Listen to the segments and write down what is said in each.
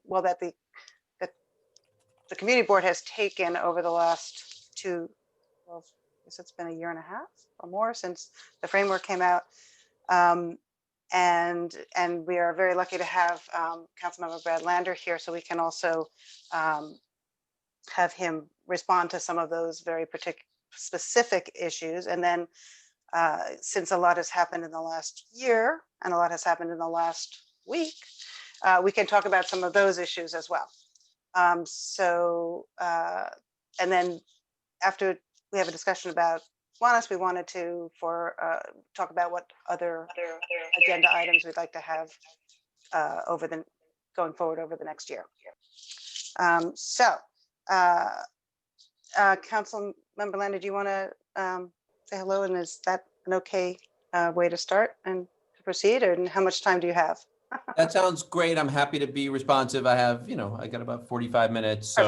well, that the community board has taken over the last well, I guess it's been a year and a half or more since the framework came out. And we are very lucky to have Councilmember Brad Lander here, so we can also have him respond to some of those very specific issues. And then since a lot has happened in the last year and a lot has happened in the last week, we can talk about some of those issues as well. And then after we have a discussion about Kiwanis, we wanted to talk about what other agenda items we'd like to have going forward over the next year. Council Member Lander, do you want to say hello? And is that an okay way to start and to proceed? Or how much time do you have? That sounds great. I'm happy to be responsive. I have, I got about 45 minutes. So,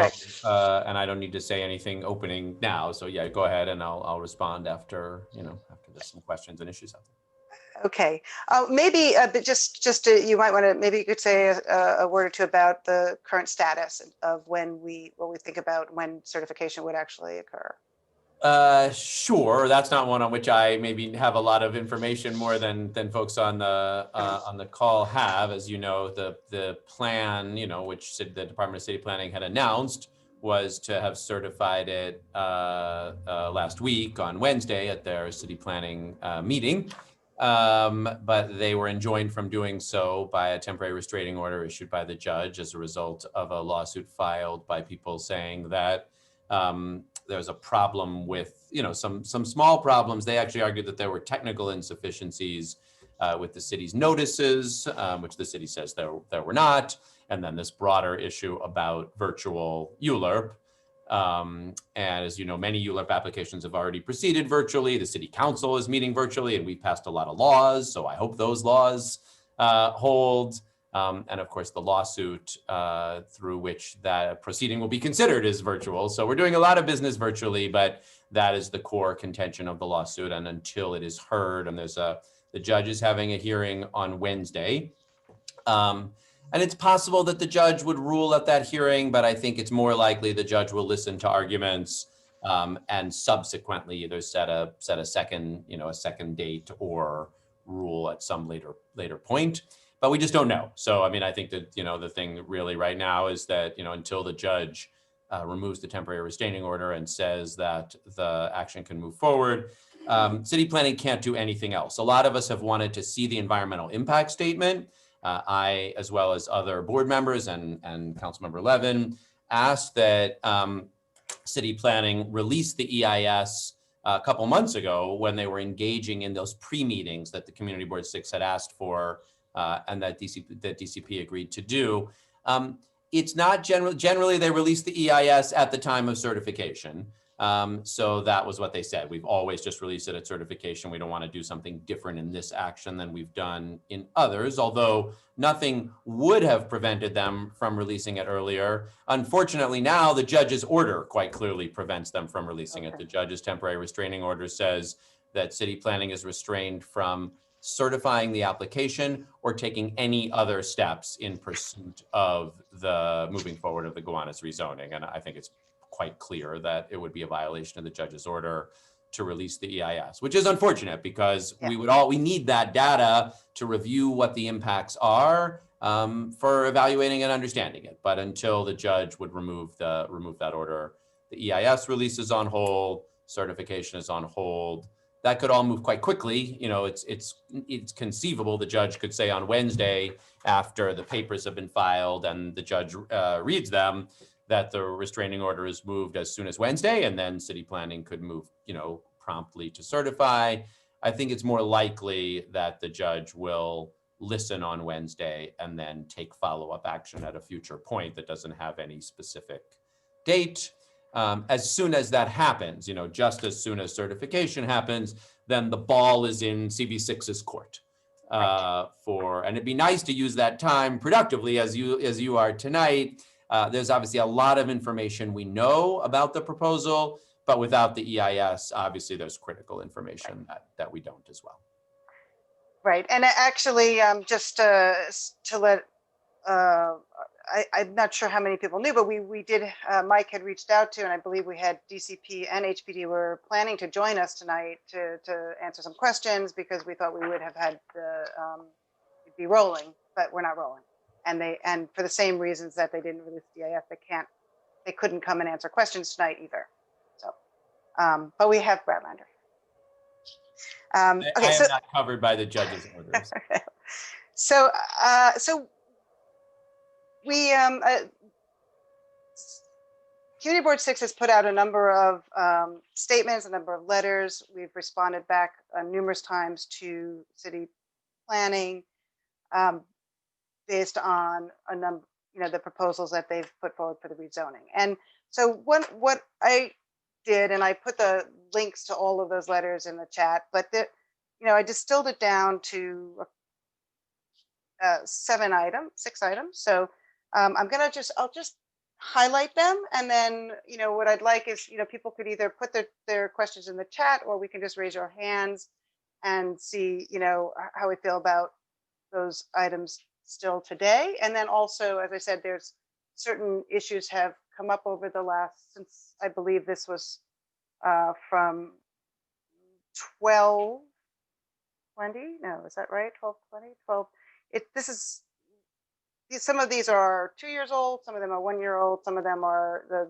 and I don't need to say anything opening now. So yeah, go ahead and I'll respond after, after there's some questions and issues out there. Okay. Maybe you might want to, maybe you could say a word or two about the current status of what we think about when certification would actually occur. Sure. That's not one on which I maybe have a lot of information more than folks on the call have. As you know, the plan, which the Department of City Planning had announced, was to have certified it last week on Wednesday at their city planning meeting. But they were enjoined from doing so by a temporary restraining order issued by the judge as a result of a lawsuit filed by people saying that there's a problem with, some small problems. They actually argued that there were technical insufficiencies with the city's notices, which the city says there were not. And then this broader issue about virtual ULURP. And as you know, many ULURP applications have already proceeded virtually. The city council is meeting virtually, and we've passed a lot of laws. So I hope those laws hold. And of course, the lawsuit through which that proceeding will be considered is virtual. So we're doing a lot of business virtually, but that is the core contention of the lawsuit. And until it is heard, and the judge is having a hearing on Wednesday. And it's possible that the judge would rule at that hearing, but I think it's more likely the judge will listen to arguments and subsequently either set a second, a second date or rule at some later point. But we just don't know. So, I think that, the thing really right now is that, until the judge removes the temporary restraining order and says that the action can move forward, city planning can't do anything else. A lot of us have wanted to see the environmental impact statement. I, as well as other board members and Councilmember Levin, asked that city planning release the EIS a couple months ago when they were engaging in those pre-meetings that the Community Board 6 had asked for and that DCP agreed to do. It's not generally they release the EIS at the time of certification. So that was what they said. We've always just released it at certification. We don't want to do something different in this action than we've done in others, although nothing would have prevented them from releasing it earlier. Unfortunately, now the judge's order quite clearly prevents them from releasing it. The judge's temporary restraining order says that city planning is restrained from certifying the application or taking any other steps in pursuit of the moving forward of the Kiwanis rezoning. And I think it's quite clear that it would be a violation of the judge's order to release the EIS, which is unfortunate because we need that data to review what the impacts are for evaluating and understanding it. But until the judge would remove that order, the EIS release is on hold, certification is on hold. That could all move quite quickly. It's conceivable the judge could say on Wednesday, after the papers have been filed and the judge reads them, that the restraining order is moved as soon as Wednesday, and then city planning could move, promptly to certify. I think it's more likely that the judge will listen on Wednesday and then take follow-up action at a future point that doesn't have any specific date. As soon as that happens, just as soon as certification happens, then the ball is in CB6's court. And it'd be nice to use that time productively as you are tonight. There's obviously a lot of information we know about the proposal, but without the EIS, obviously there's critical information that we don't as well. Right, and actually, just to let I'm not sure how many people knew, but we did, Mike had reached out to, and I believe we had DCP and HPD were planning to join us tonight to answer some questions, because we thought we would have had the, be rolling, but we're not rolling. And for the same reasons that they didn't release DIF, they couldn't come and answer questions tonight either. So, but we have Brad Lander. Okay, I so am not covered by the judge's orders. so we Community Board 6 has put out a number of statements, a number of letters. We've responded back numerous times to city planning based on a number, the proposals that they've put forward for the rezoning. And so what I did, and I put the links to all of those letters in the chat, but I distilled it down to 6 items. So I'll just highlight them, and then what I'd like is people could either put their questions in the chat, or we can just raise our hands and see how we feel about those items still today. And then also, as I said, there's certain issues have come up over the last, since I believe this was from 1220, no, is that right? 1220, 12. Some of these are 2 years old, some of them are 1 year old, some of them are, the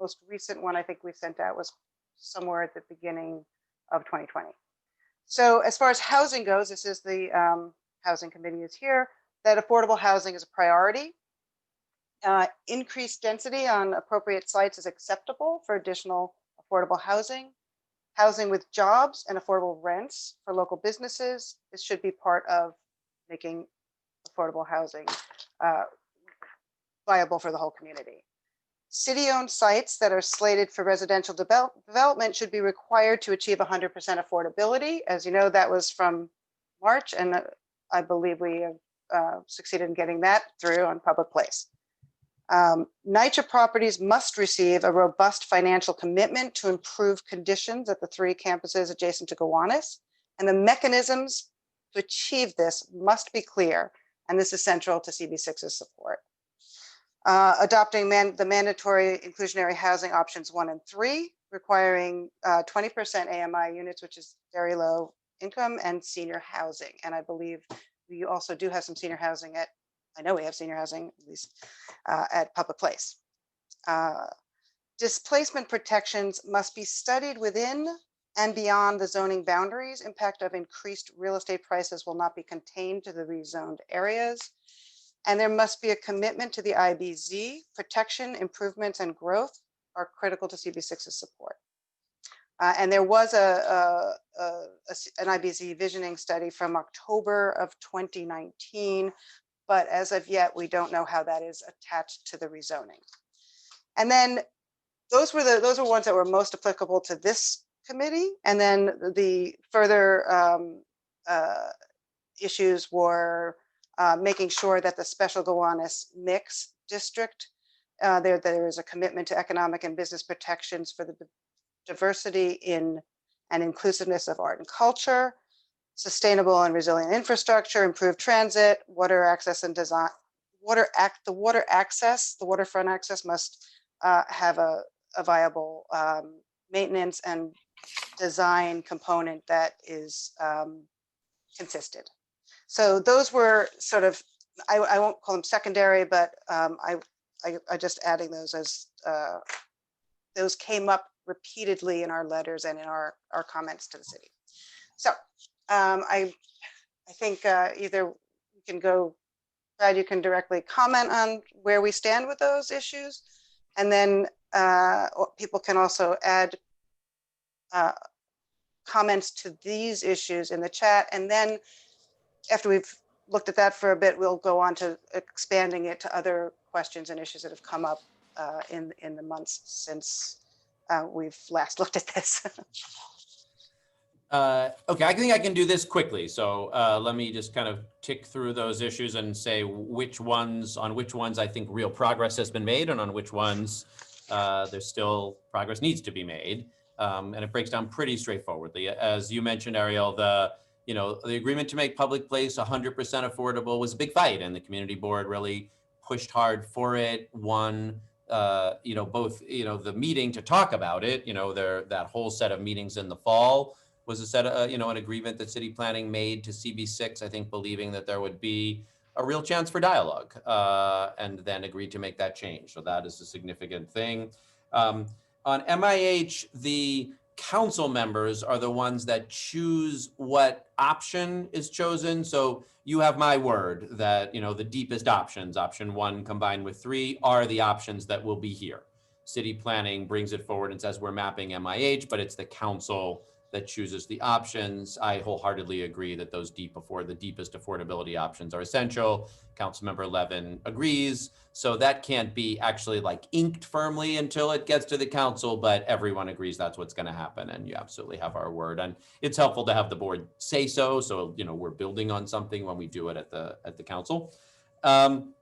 most recent one I think we sent out was somewhere at the beginning of 2020. So as far as housing goes, this is the housing committee is here, that affordable housing is a priority. Increased density on appropriate sites is acceptable for additional affordable housing. Housing with jobs and affordable rents for local businesses. This should be part of making affordable housing viable for the whole community. City-owned sites that are slated for residential development should be required to achieve 100% affordability. As you know, that was from March, and I believe we have succeeded in getting that through on Public Place. NYCHA properties must receive a robust financial commitment to improve conditions at the 3 campuses adjacent to Gowanus, and the mechanisms to achieve this must be clear, and this is central to CB6's support. Adopting the mandatory inclusionary housing options 1 and 3, requiring 20% AMI units, which is very low income, and senior housing. And I believe we also do have some senior housing I know we have senior housing, at least at Public Place. Displacement protections must be studied within and beyond the zoning boundaries. Impact of increased real estate prices will not be contained to the rezoned areas. And there must be a commitment to the IBZ. Protection, improvements, and growth are critical to CB6's support. And there was an IBZ visioning study from October of 2019, but as of yet, we don't know how that is attached to the rezoning. And then those were ones that were most applicable to this committee. And then the further issues were making sure that the special Gowanus mix district, there is a commitment to economic and business protections for the diversity in and inclusiveness of art and culture, sustainable and resilient infrastructure, improved transit, water access and design. The waterfront access must have a viable maintenance and design component that is consistent. So those were sort of, I won't call them secondary, but I just adding those as those came up repeatedly in our letters and in our comments to the city. So I think either we can go, Brad, you can directly comment on where we stand with those issues, and then people can also add comments to these issues in the chat, and then after we've looked at that for a bit, we'll go on to expanding it to other questions and issues that have come up in the months since we've last looked at this. Okay, I think I can do this quickly. So let me just kind of tick through those issues and say on which ones I think real progress has been made, and on which ones there's still progress needs to be made. And it breaks down pretty straightforwardly. As you mentioned, Ariel, the agreement to make Public Place 100% affordable was a big fight, and the community board really pushed hard for it, won both, the meeting to talk about it, that whole set of meetings in the fall was a set of, an agreement that city planning made to CB6, I think, believing that there would be a real chance for dialogue, and then agreed to make that change. So that is a significant thing. On MIH, the council members are the ones that choose what option is chosen. So you have my word that, the deepest options, option 1 combined with 3, are the options that will be here. City planning brings it forward and says we're mapping MIH, but it's the council that chooses the options. I wholeheartedly agree that those the deepest affordability options are essential. Councilmember Levin agrees. So that can't be actually like inked firmly until it gets to the council, but everyone agrees that's what's going to happen. And you absolutely have our word. And it's helpful to have the board say so. So, we're building on something when we do it at the council. And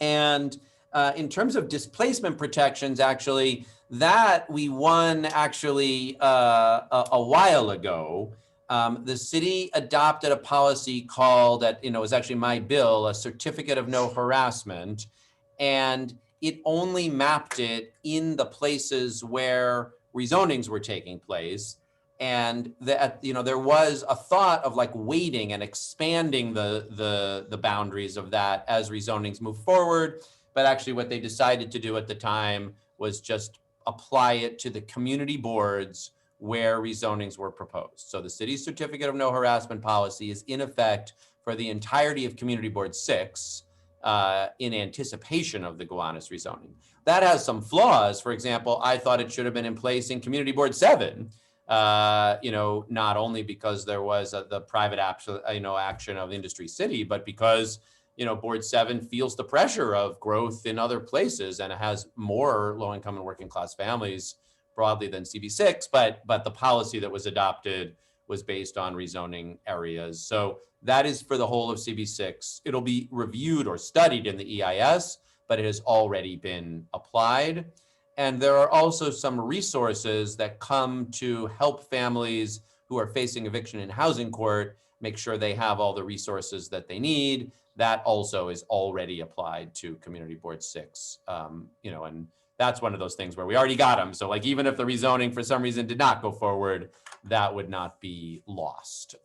in terms of displacement protections, actually, that we won actually a while ago. The city adopted a policy called, it was actually my bill, a certificate of no harassment, and it only mapped it in the places where rezonings were taking place. And that, there was a thought of like waiting and expanding the boundaries of that as rezonings move forward. But actually what they decided to do at the time was just apply it to the community boards where rezonings were proposed. So the city's certificate of no harassment policy is in effect for the entirety of Community Board 6 in anticipation of the Gowanus rezoning. That has some flaws. For example, I thought it should have been in place in Community Board 7, not only because there was the private action of Industry City, but because Board 7 feels the pressure of growth in other places and it has more low-income and working class families broadly than CB6, but the policy that was adopted was based on rezoning areas. So that is for the whole of CB6. It'll be reviewed or studied in the EIS, but it has already been applied. And there are also some resources that come to help families who are facing eviction in housing court make sure they have all the resources that they need. That also is already applied to Community Board 6, and that's one of those things where we already got them. So like, even if the rezoning for some reason did not go forward, that would not be lost.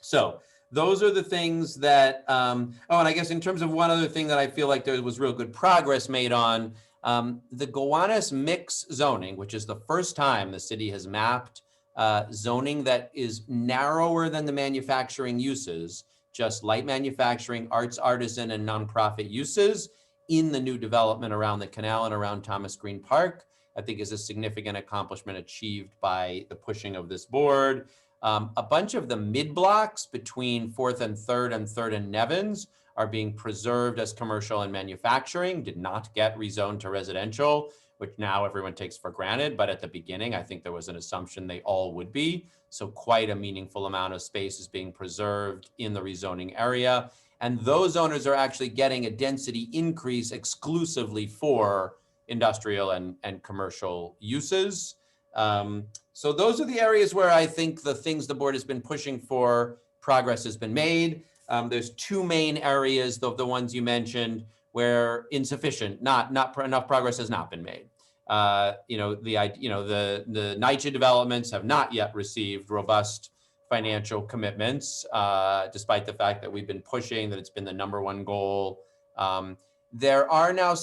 So those are the things that, and I guess in terms of one other thing that I feel like there was real good progress made on, the Gowanus mix zoning, which is the first time the city has mapped zoning that is narrower than the manufacturing uses, just light manufacturing, arts, artisan, and nonprofit uses in the new development around the canal and around Thomas Green Park, I think is a significant accomplishment achieved by the pushing of this board. A bunch of the mid blocks between 4th and 3rd and 3rd and Nevins are being preserved as commercial and manufacturing, did not get rezoned to residential, which now everyone takes for granted. But at the beginning, I think there was an assumption they all would be. So quite a meaningful amount of space is being preserved in the rezoning area. And those owners are actually getting a density increase exclusively for industrial and commercial uses. So those are the areas where I think the things the board has been pushing for, progress has been made. There's two main areas, the ones you mentioned, where insufficient, not enough progress has not been made. The NYCHA developments have not yet received robust financial commitments, despite the fact that we've been pushing that it's been the #1 goal. There are now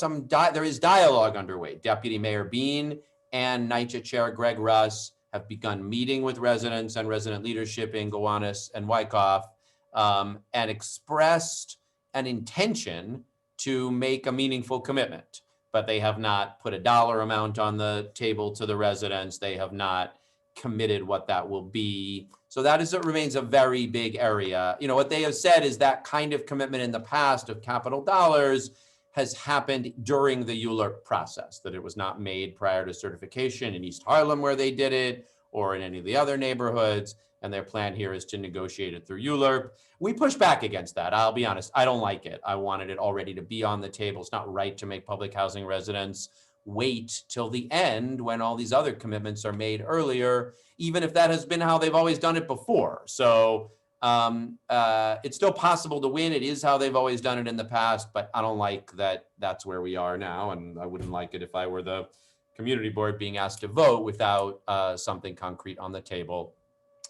there is dialogue underway. Deputy Mayor Bean and NYCHA Chair Greg Russ have begun meeting with residents and resident leadership in Gowanus and Wyckoff, and expressed an intention to make a meaningful commitment, but they have not put a dollar amount on the table to the residents. They have not committed what that will be. So it remains a very big area. What they have said is that kind of commitment in the past of capital dollars has happened during the ULURP process, that it was not made prior to certification in East Harlem where they did it, or in any of the other neighborhoods. And their plan here is to negotiate it through ULURP. We push back against that. I'll be honest, I don't like it. I wanted it already to be on the table. It's not right to make public housing residents wait till the end when all these other commitments are made earlier, even if that has been how they've always done it before. So It's still possible to win. It is how they've always done it in the past, but I don't like that that's where we are now. And I wouldn't like it if I were the community board being asked to vote without something concrete on the table.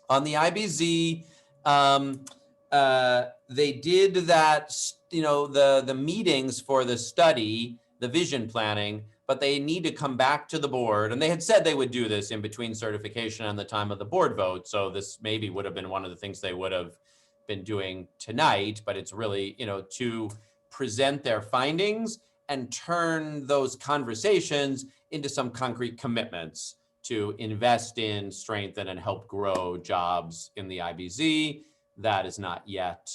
On the IBZ, they did that, the meetings for the study, the vision planning, but they need to come back to the board. And they had said they would do this in between certification and the time of the board vote. So this maybe would have been one of the things they would have been doing tonight, but it's really, to present their findings and turn those conversations into some concrete commitments to invest in, strengthen, and help grow jobs in the IBZ. That has not yet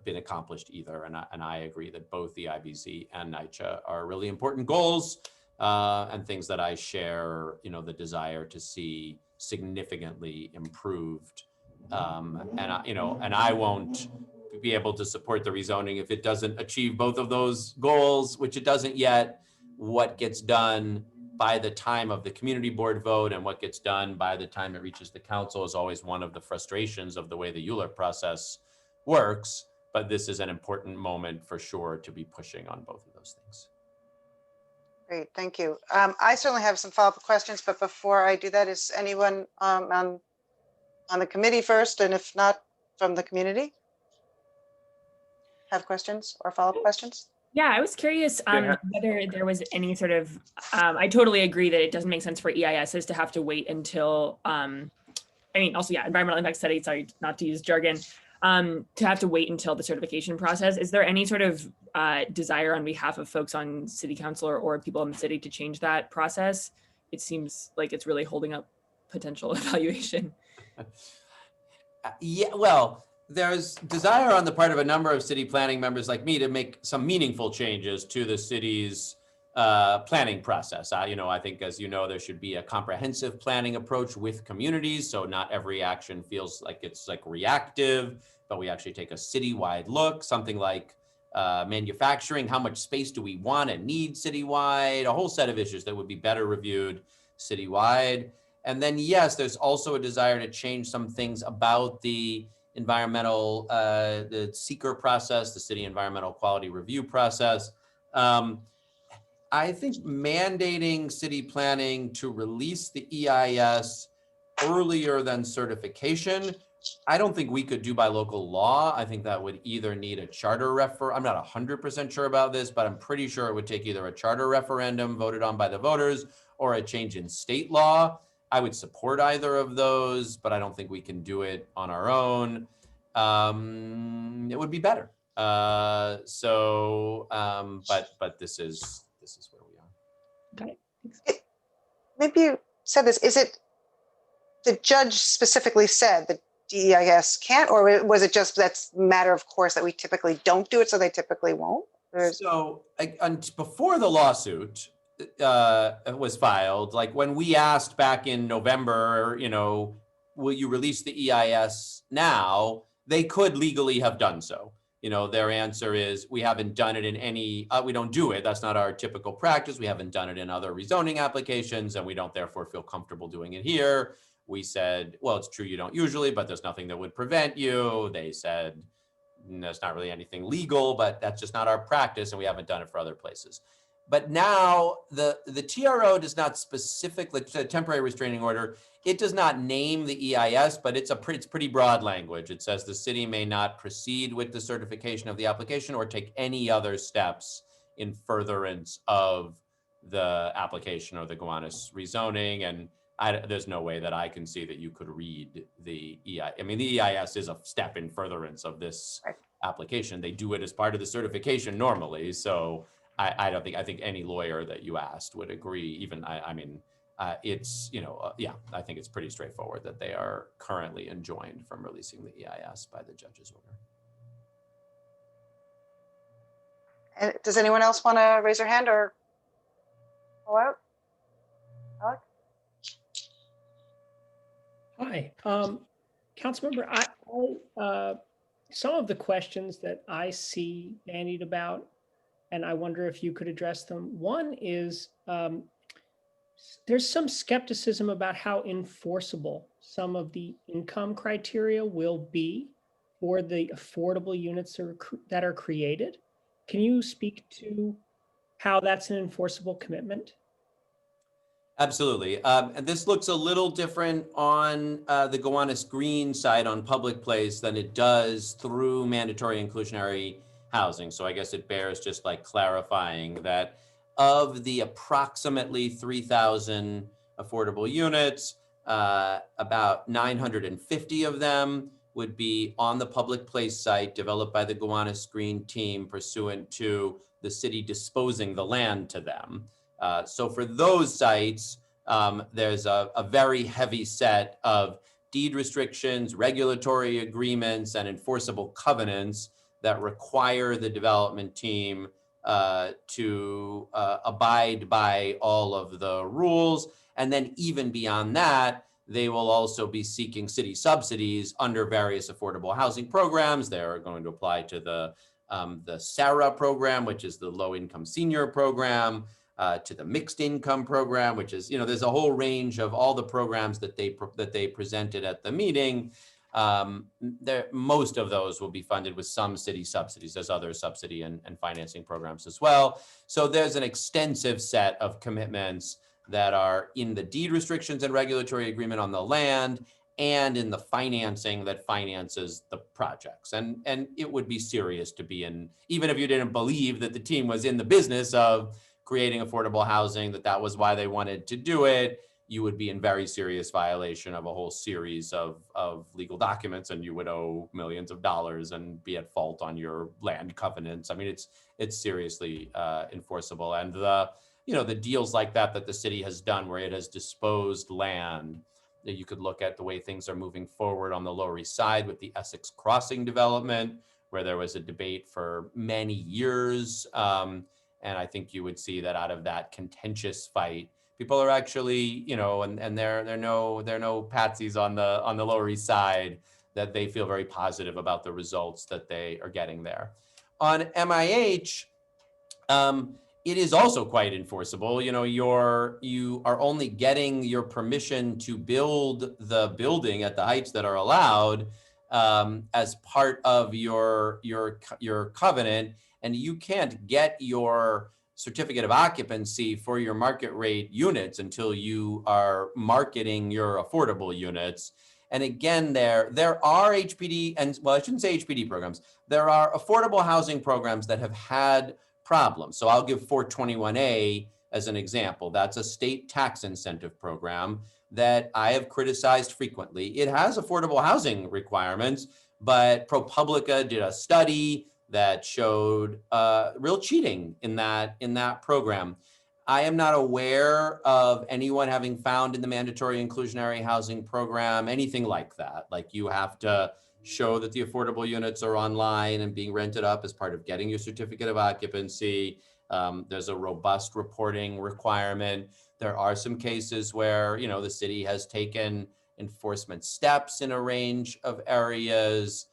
been accomplished either. And I agree that both the IBZ and NYCHA are really important goals and things that I share, the desire to see significantly improved. And I won't be able to support the rezoning if it doesn't achieve both of those goals, which it doesn't yet. What gets done by the time of the community board vote and what gets done by the time it reaches the council is always one of the frustrations of the way the ULURP process works. But this is an important moment for sure to be pushing on both of those things. Great, thank you. I certainly have some follow-up questions, but before I do that, is anyone on the committee first, and if not, from the community, have questions or follow-up questions? Yeah, I was curious whether there was any sort of, I totally agree that it doesn't make sense for EISs to have to wait until, environmental impact study, sorry, not to use jargon, to have to wait until the certification process. Is there any sort of desire on behalf of folks on city council or people in the city to change that process? It seems like it's really holding up potential evaluation. Yeah, well, there's desire on the part of a number of city planning members like me to make some meaningful changes to the city's planning process. I think, as you know, there should be a comprehensive planning approach with communities. So not every action feels like it's like reactive, but we actually take a citywide look, something like manufacturing. How much space do we want and need citywide? A whole set of issues that would be better reviewed citywide. And then, yes, there's also a desire to change some things about the environmental, the seeker process, the city environmental quality review process. I think mandating city planning to release the EIS earlier than certification, I don't think we could do by local law. I think that would either need a charter I'm not 100% sure about this, but I'm pretty sure it would take either a charter referendum voted on by the voters or a change in state law. I would support either of those, but I don't think we can do it on our own. It would be better. But this is where we are. Okay. Maybe you said this. Is it the judge specifically said that DEIS can't, or was it just that's a matter of course that we typically don't do it, so they typically won't? So before the lawsuit was filed, like when we asked back in November, will you release the EIS now? They could legally have done so. Their answer is, we haven't done it in any, we don't do it. That's not our typical practice. We haven't done it in other rezoning applications, and we don't therefore feel comfortable doing it here. We said, well, it's true you don't usually, but there's nothing that would prevent you. They said, there's not really anything legal, but that's just not our practice, and we haven't done it for other places. But now the TRO does not specifically, the temporary restraining order, it does not name the EIS, but it's pretty broad language. It says the city may not proceed with the certification of the application or take any other steps in furtherance of the application or the Gowanus rezoning. And there's no way that I can see that you could read the EIS. I mean, the EIS is a step in furtherance of this application. They do it as part of the certification normally. So I think any lawyer that you asked would agree. Even it's, I think it's pretty straightforward that they are currently enjoined from releasing the EIS by the judge's order. And does anyone else want to raise their hand or go out? Alec? Hi, Councilmember. Some of the questions that I see bandied about, and I wonder if you could address them. One is there's some skepticism about how enforceable some of the income criteria will be for the affordable units that are created. Can you speak to how that's an enforceable commitment? Absolutely. And this looks a little different on the Gowanus Green side on public place than it does through mandatory inclusionary housing. So I guess it bears just like clarifying that of the approximately 3,000 affordable units, about 950 of them would be on the public place site developed by the Gowanus Green team pursuant to the city disposing the land to them. So for those sites, there's a very heavy set of deed restrictions, regulatory agreements, and enforceable covenants that require the development team to abide by all of the rules. And then even beyond that, they will also be seeking city subsidies under various affordable housing programs. They're going to apply to the SARA program, which is the low income senior program, to the mixed income program, which is, there's a whole range of all the programs that they presented at the meeting. Most of those will be funded with some city subsidies. There's other subsidy and financing programs as well. So there's an extensive set of commitments that are in the deed restrictions and regulatory agreement on the land and in the financing that finances the projects. And it would be serious to be in, even if you didn't believe that the team was in the business of creating affordable housing, that was why they wanted to do it, you would be in very serious violation of a whole series of legal documents, and you would owe millions of dollars and be at fault on your land covenants. I mean, it's seriously enforceable. And the deals like that the city has done where it has disposed land, that you could look at the way things are moving forward on the Lower East Side with the Essex Crossing development, where there was a debate for many years. And I think you would see that out of that contentious fight, people are actually, and they're no patsies on the Lower East Side, that they feel very positive about the results that they are getting there. On MIH, it is also quite enforceable. You are only getting your permission to build the building at the heights that are allowed as part of your covenant, and you can't get your certificate of occupancy for your market rate units until you are marketing your affordable units. And again, there are HPD, and well, I shouldn't say HPD programs. There are affordable housing programs that have had problems. So I'll give 421A as an example. That's a state tax incentive program that I have criticized frequently. It has affordable housing requirements, but ProPublica did a study that showed real cheating in that program. I am not aware of anyone having found in the mandatory inclusionary housing program anything like that. Like, you have to show that the affordable units are online and being rented up as part of getting your certificate of occupancy. There's a robust reporting requirement. There are some cases where, the city has taken enforcement steps in a range of areas.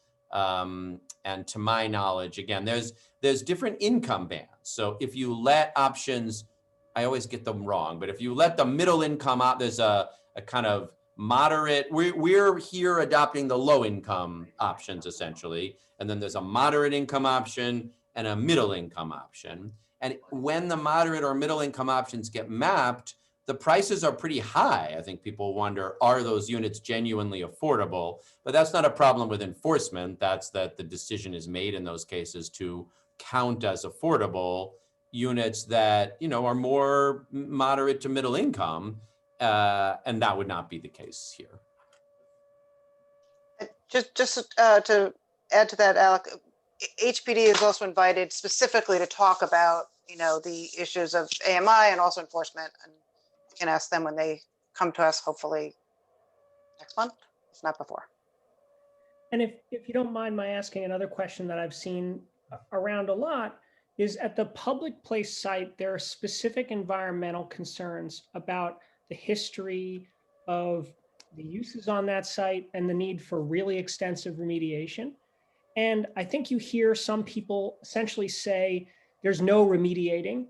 And to my knowledge, again, there's different income bands. So if you let options, I always get them wrong, but if you let the middle income out, there's a kind of moderate, we're here adopting the low income options essentially. And then there's a moderate income option and a middle income option. And when the moderate or middle income options get mapped, the prices are pretty high. I think people wonder, are those units genuinely affordable? But that's not a problem with enforcement. That's that the decision is made in those cases to count as affordable units that, are more moderate to middle income. And that would not be the case here. Just to add to that, Alec, HPD is also invited specifically to talk about, the issues of AMI and also enforcement. And we can ask them when they come to us, hopefully next month, if not before. And if you don't mind my asking another question that I've seen around a lot, is at the public place site, there are specific environmental concerns about the history of the uses on that site and the need for really extensive remediation. And I think you hear some people essentially say there's no remediating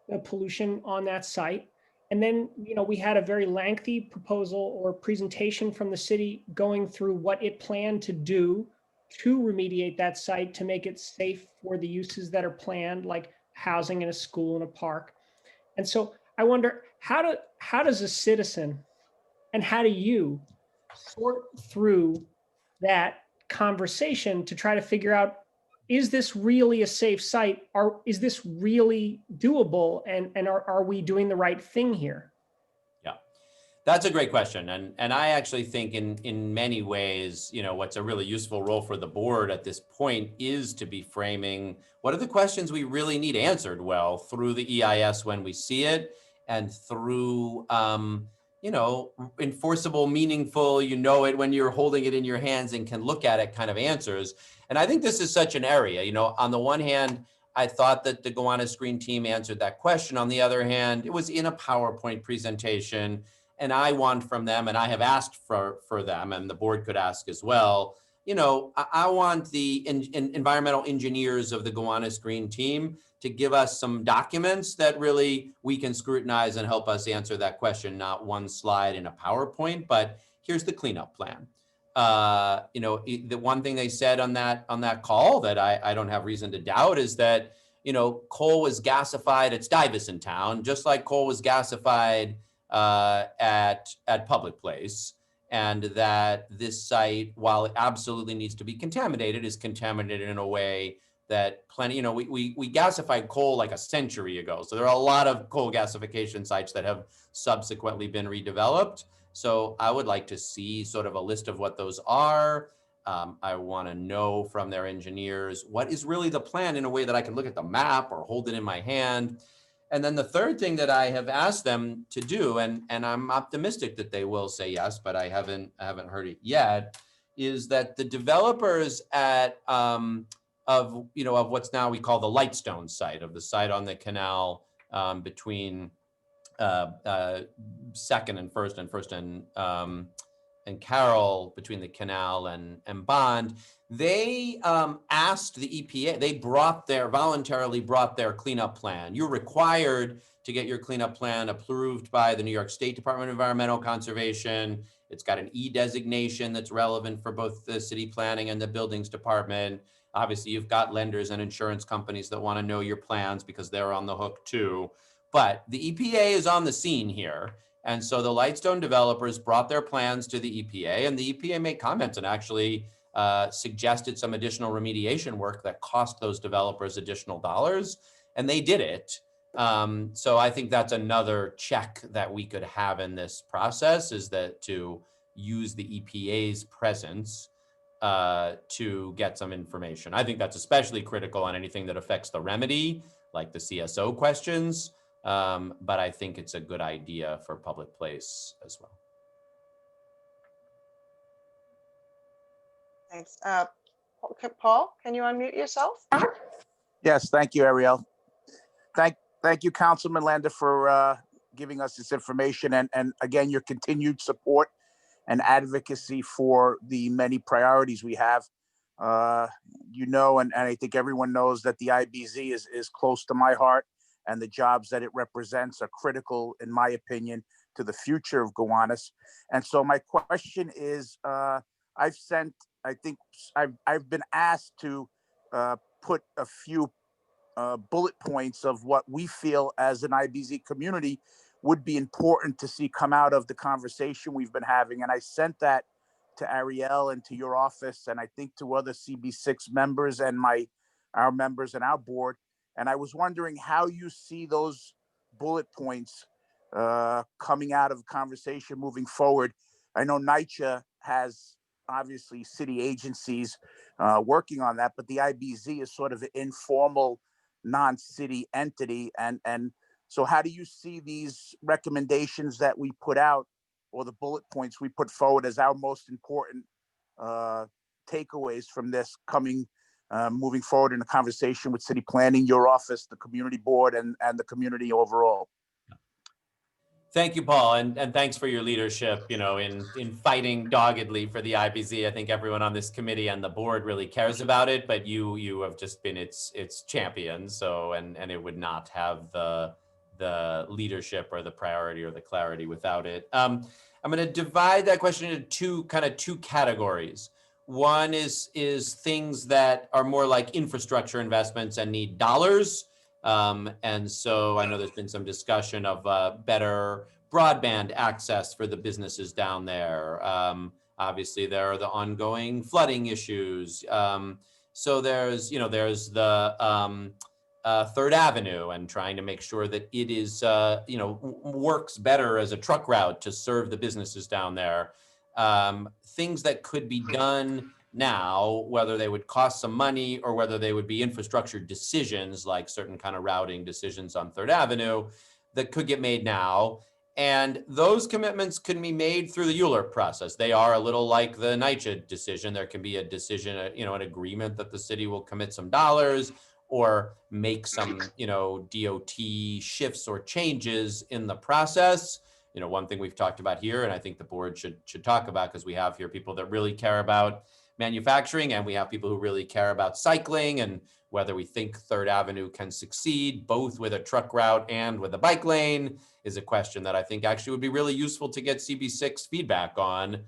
the pollution on that site. And then, we had a very lengthy proposal or presentation from the city going through what it planned to do to remediate that site to make it safe for the uses that are planned, like housing in a school and a park. And so I wonder, how does a citizen and how do you sort through that conversation to try to figure out, is this really a safe site? Is this really doable? And are we doing the right thing here? Yeah, that's a great question. And I actually think in many ways, what's a really useful role for the board at this point is to be framing what are the questions we really need answered well through the EIS when we see it, and through enforceable, meaningful, it when you're holding it in your hands and can look at it kind of answers. And I think this is such an area, on the one hand, I thought that the Gowanus Green team answered that question. On the other hand, it was in a PowerPoint presentation, and I want from them, and I have asked for them, and the board could ask as well, I want the environmental engineers of the Gowanus Green team to give us some documents that really we can scrutinize and help us answer that question, not one slide in a PowerPoint, but here's the cleanup plan. The one thing they said on that call that I don't have reason to doubt is that, coal was gasified at Stuyvesant Town, just like coal was gasified at Public Place, and that this site, while it absolutely needs to be contaminated, is contaminated in a way that plenty, we gasified coal like a century ago. So there are a lot of coal gasification sites that have subsequently been redeveloped. So I would like to see sort of a list of what those are. I want to know from their engineers what is really the plan in a way that I can look at the map or hold it in my hand. And then the third thing that I have asked them to do, and I'm optimistic that they will say yes, but I haven't heard it yet, is that the developers of what's now we call the Lightstone site, of the site on the canal between Second and First and Carroll, between the canal and Bond, they asked the EPA, they voluntarily brought their cleanup plan. You're required to get your cleanup plan approved by the New York State Department of Environmental Conservation. It's got an E designation that's relevant for both the city planning and the buildings department. Obviously, you've got lenders and insurance companies that want to know your plans because they're on the hook too. But the EPA is on the scene here. And so the Lightstone developers brought their plans to the EPA, and the EPA made comments and actually suggested some additional remediation work that cost those developers additional dollars, and they did it. So I think that's another check that we could have in this process, is that to use the EPA's presence to get some information. I think that's especially critical on anything that affects the remedy, like the CSO questions. But I think it's a good idea for Public Place as well. Thanks. Paul, can you unmute yourself? Yes, thank you, Ariel. Thank you, Councilman Lander, for giving us this information, and again, your continued support and advocacy for the many priorities we have. And I think everyone knows that the IBZ is close to my heart, and the jobs that it represents are critical, in my opinion, to the future of Gowanus. And so my question is, I've been asked to put a few bullet points of what we feel as an IBZ community would be important to see come out of the conversation we've been having. And I sent that to Ariel and to your office, and I think to other CB6 members and our members and our board. And I was wondering how you see those bullet points coming out of conversation moving forward. I know NYCHA has obviously city agencies working on that, but the IBZ is sort of an informal non-city entity. And so how do you see these recommendations that we put out, or the bullet points we put forward, as our most important takeaways from this moving forward in a conversation with city planning, your office, the community board, and the community overall? Thank you, Paul, and thanks for your leadership, in fighting doggedly for the IBZ. I think everyone on this committee and the board really cares about it, but you have just been its champion. So, and it would not have the leadership or the priority or the clarity without it. I'm going to divide that question into two categories. One is things that are more like infrastructure investments and need dollars. And so I know there's been some discussion of better broadband access for the businesses down there. Obviously, there are the ongoing flooding issues. So there's the Third Avenue and trying to make sure that it is works better as a truck route to serve the businesses down there. Things that could be done now, whether they would cost some money or whether they would be infrastructure decisions, like certain kind of routing decisions on Third Avenue, that could get made now. And those commitments can be made through the ULURP process. They are a little like the NYCHA decision. There can be a decision, an agreement that the city will commit some dollars or make some, DOT shifts or changes in the process. One thing we've talked about here, and I think the board should talk about, because we have here people that really care about manufacturing, and we have people who really care about cycling, and whether we think Third Avenue can succeed both with a truck route and with a bike lane is a question that I think actually would be really useful to get CB6 feedback on.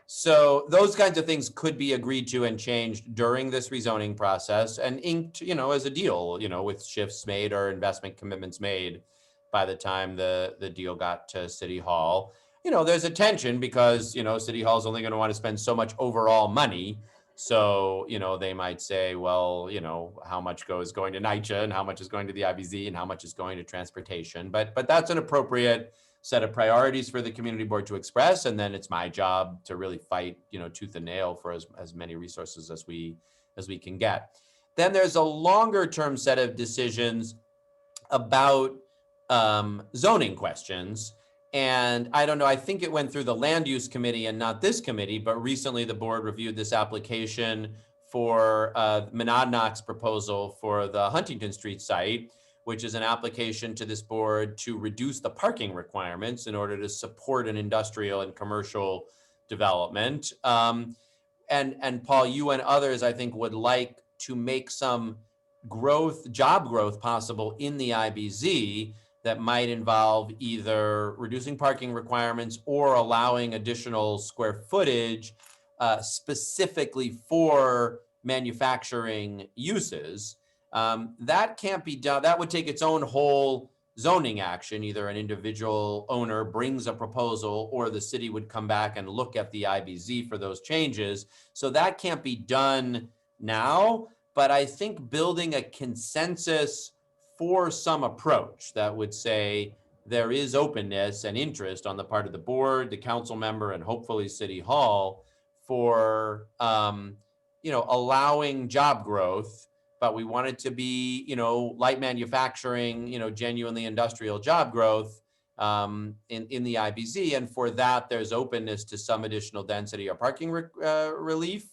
So those kinds of things could be agreed to and changed during this rezoning process and inked, as a deal, with shifts made or investment commitments made by the time the deal got to City Hall. There's a tension because, City Hall is only going to want to spend so much overall money. So, they might say, well, how much is going to NYCHA and how much is going to the IBZ and how much is going to transportation. But that's an appropriate set of priorities for the community board to express. And then it's my job to really fight, tooth and nail for as many resources as we can get. Then there's a longer term set of decisions about zoning questions. And I don't know, I think it went through the land use committee and not this committee, but recently the board reviewed this application for Monadnock's proposal for the Huntington Street site, which is an application to this board to reduce the parking requirements in order to support an industrial and commercial development. And Paul, you and others, I think, would like to make some job growth possible in the IBZ that might involve either reducing parking requirements or allowing additional square footage specifically for manufacturing uses. That can't be done. That would take its own whole zoning action. Either an individual owner brings a proposal or the city would come back and look at the IBZ for those changes. So that can't be done now. But I think building a consensus for some approach that would say there is openness and interest on the part of the board, the council member, and hopefully City Hall for allowing job growth, but we want it to be light manufacturing, genuinely industrial job growth in the IBZ, and for that there's openness to some additional density or parking relief.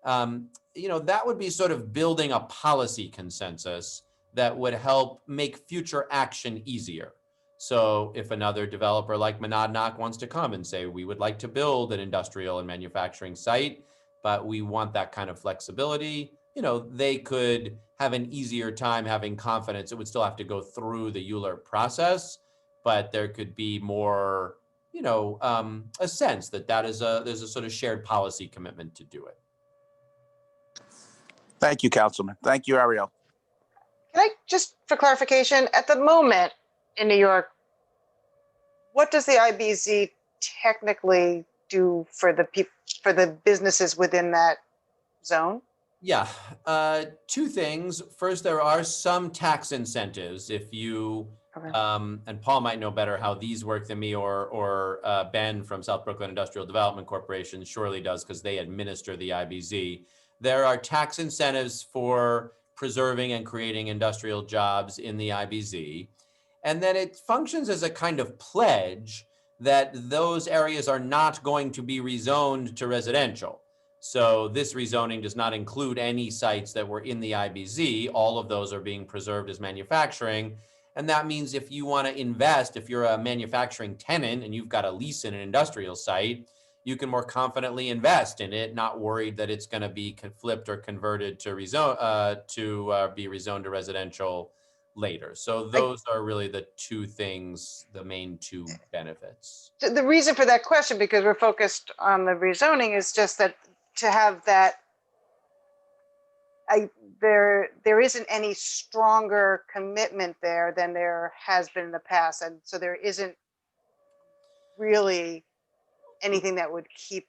That would be sort of building a policy consensus that would help make future action easier. So if another developer like Monadnock wants to come and say, we would like to build an industrial and manufacturing site, but we want that kind of flexibility, they could have an easier time having confidence. It would still have to go through the ULURP process, but there could be more, a sense that there's a sort of shared policy commitment to do it. Thank you, Councilman. Thank you, Ariel. Can I, just for clarification, at the moment in New York, what does the IBZ technically do for the businesses within that zone? Yeah, two things. First, there are some tax incentives if you, Okay. and Paul might know better how these work than me, or Ben from South Brooklyn Industrial Development Corporation surely does, because they administer the IBZ. There are tax incentives for preserving and creating industrial jobs in the IBZ. And then it functions as a kind of pledge that those areas are not going to be rezoned to residential. So this rezoning does not include any sites that were in the IBZ. All of those are being preserved as manufacturing. And that means if you want to invest, if you're a manufacturing tenant and you've got a lease in an industrial site, you can more confidently invest in it, not worried that it's going to be flipped or converted to be rezoned to residential later. So those are really the two things, the main two benefits. The reason for that question, because we're focused on the rezoning, is just that to have that, there isn't any stronger commitment there than there has been in the past, and so there isn't really anything that would keep.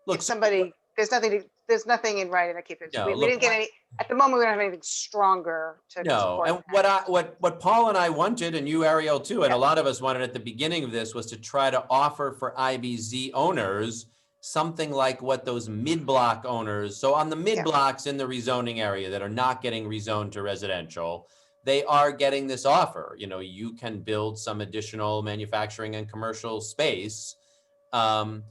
Look, If somebody, there's nothing in writing that keeps it. No, We look, didn't get any at the moment. We don't have anything stronger to no, support. and what Paul and I wanted, and you, Ariel, too, and a lot of us wanted at the beginning of this, was to try to offer for IBZ owners something like what those mid-block owners, so on the mid-blocks in the rezoning area that are not getting rezoned to residential, they are getting this offer. You know, you can build some additional manufacturing and commercial space. And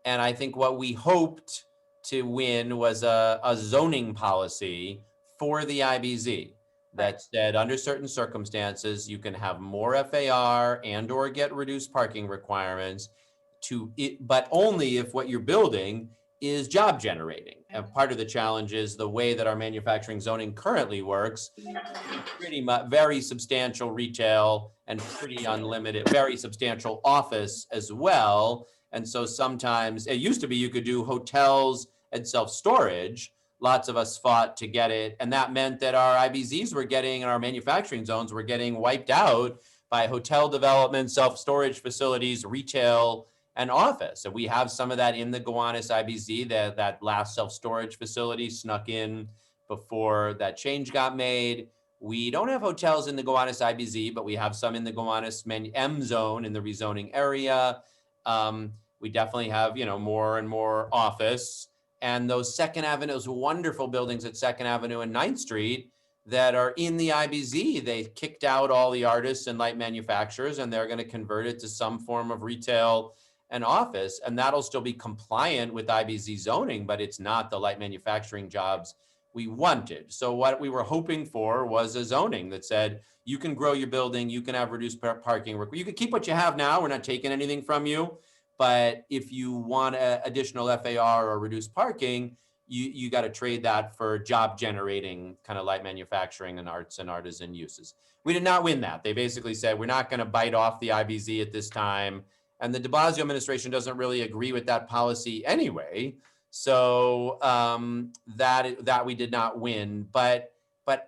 I think what we hoped to win was a zoning policy for the IBZ that said under certain circumstances, you can have more FAR and or get reduced parking requirements but only if what you're building is job generating. And part of the challenge is the way that our manufacturing zoning currently works, pretty much very substantial retail and pretty unlimited, very substantial office as well. And so sometimes it used to be you could do hotels and self-storage. Lots of us fought to get it. And that meant that our IBZs were getting, and our manufacturing zones were getting wiped out by hotel development, self-storage facilities, retail, and office. And we have some of that in the Gowanus IBZ. That last self-storage facility snuck in before that change got made. We don't have hotels in the Gowanus IBZ, but we have some in the Gowanus M zone in the rezoning area. We definitely have, you know, more and more office. And those Second Avenue, those wonderful buildings at Second Avenue and 9th Street that are in the IBZ, they kicked out all the artists and light manufacturers, and they're going to convert it to some form of retail and office. And that'll still be compliant with IBZ zoning, but it's not the light manufacturing jobs we wanted. So what we were hoping for was a zoning that said, you can grow your building, you can have reduced parking, you can keep what you have now, we're not taking anything from you. But if you want additional FAR or reduced parking, you got to trade that for job generating kind of light manufacturing and arts and artisan uses. We did not win that. They basically said, we're not going to bite off the IBZ at this time. And the de Blasio administration doesn't really agree with that policy anyway. So that we did not win. But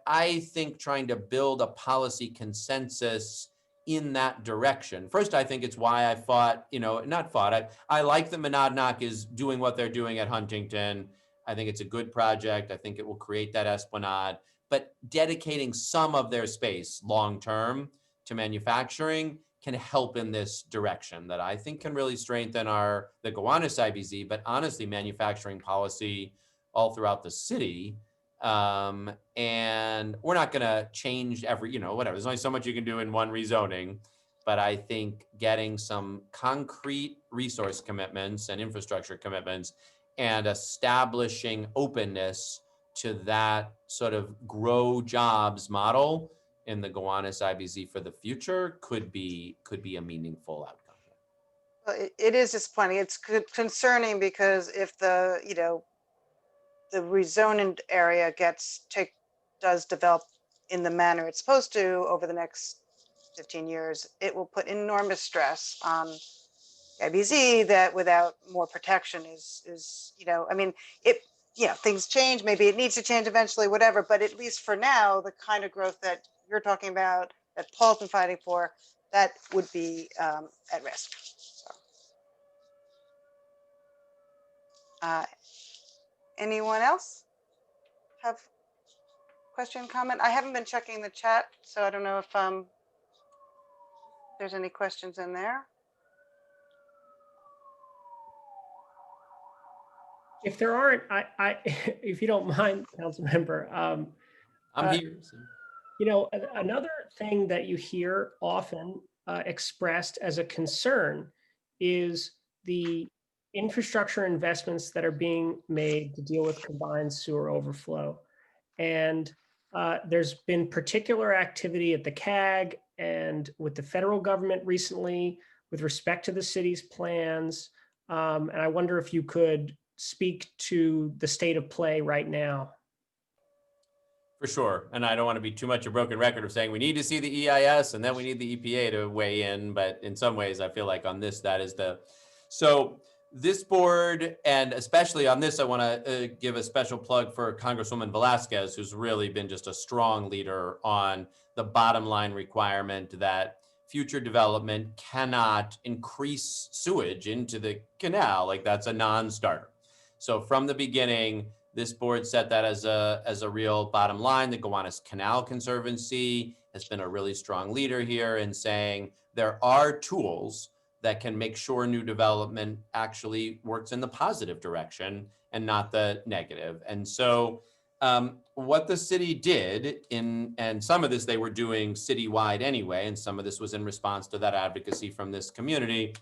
I think trying to build a policy consensus in that direction. First, I think it's why I fought, I like that Monadnock is doing what they're doing at Huntington. I think it's a good project. I think it will create that esplanade, but dedicating some of their space long-term to manufacturing can help in this direction that I think can really strengthen the Gowanus IBZ, but honestly, manufacturing policy all throughout the city. And we're not going to change whatever. There's only so much you can do in one rezoning, but I think getting some concrete resource commitments and infrastructure commitments and establishing openness to that sort of grow jobs model in the Gowanus IBZ for the future could be a meaningful outcome. Well, it is disappointing. It's concerning because if the rezoned area does develop in the manner it's supposed to over the next 15 years, it will put enormous stress on IBZ that without more protection things change, maybe it needs to change eventually, whatever, but at least for now, the kind of growth that you're talking about, that Paul's been fighting for, that would be at risk. So. Anyone else have question, comment? I haven't been checking the chat, so I don't know if there's any questions in there. If there aren't, I if you don't mind, council member, I'm here. So. Another thing that you hear often expressed as a concern is the infrastructure investments that are being made to deal with combined sewer overflow. And there's been particular activity at the CAG and with the federal government recently with respect to the city's plans. And I wonder if you could speak to the state of play right now. For sure. And I don't want to be too much a broken record of saying we need to see the EIS and then we need the EPA to weigh in. But in some ways, I feel like on this, that is the, so this board, and especially on this, I want to give a special plug for Congresswoman Velasquez, who's really been just a strong leader on the bottom line requirement that future development cannot increase sewage into the canal. Like that's a non-starter. So from the beginning, this board set that as a real bottom line. The Gowanus Canal Conservancy has been a really strong leader here in saying there are tools that can make sure new development actually works in the positive direction and not the negative. And so what the city did and some of this they were doing citywide anyway, and some of this was in response to that advocacy from this community,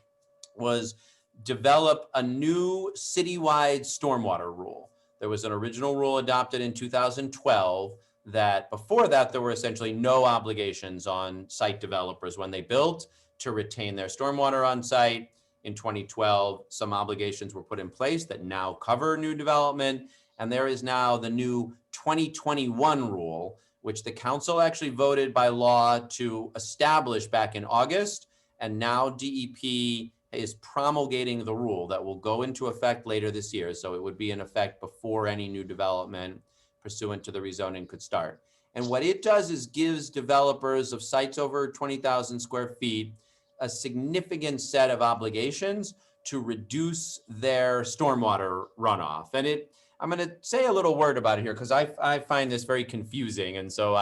was develop a new citywide stormwater rule. There was an original rule adopted in 2012 that before that, there were essentially no obligations on site developers when they built to retain their stormwater on site. In 2012, some obligations were put in place that now cover new development. And there is now the new 2021 rule, which the council actually voted by law to establish back in August. And now DEP is promulgating the rule that will go into effect later this year. So it would be in effect before any new development pursuant to the rezoning could start. And what it does is gives developers of sites over 20,000 square feet a significant set of obligations to reduce their stormwater runoff. And I'm going to say a little word about it here because I find this very confusing. And so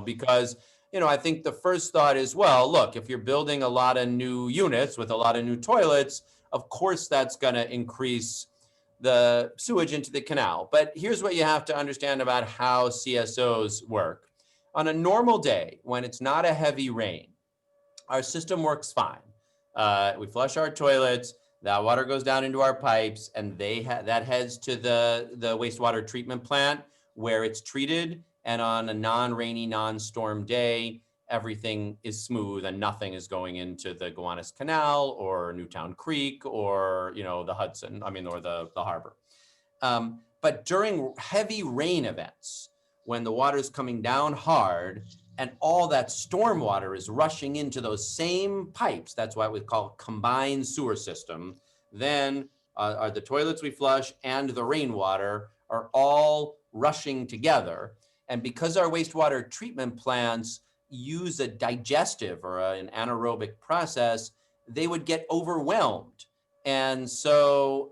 because I think the first thought is, well, look, if you're building a lot of new units with a lot of new toilets, of course, that's going to increase the sewage into the canal. But here's what you have to understand about how CSOs work. On a normal day, when it's not a heavy rain, our system works fine. We flush our toilets, that water goes down into our pipes, and that heads to the wastewater treatment plant where it's treated. And on a non-rainy, non-storm day, everything is smooth and nothing is going into the Gowanus Canal or Newtown Creek or the Hudson, or the harbor. But during heavy rain events, when the water is coming down hard and all that storm water is rushing into those same pipes, that's why we call it combined sewer system, then are the toilets we flush and the rainwater are all rushing together. And because our wastewater treatment plants use a digestive or an anaerobic process, they would get overwhelmed. And so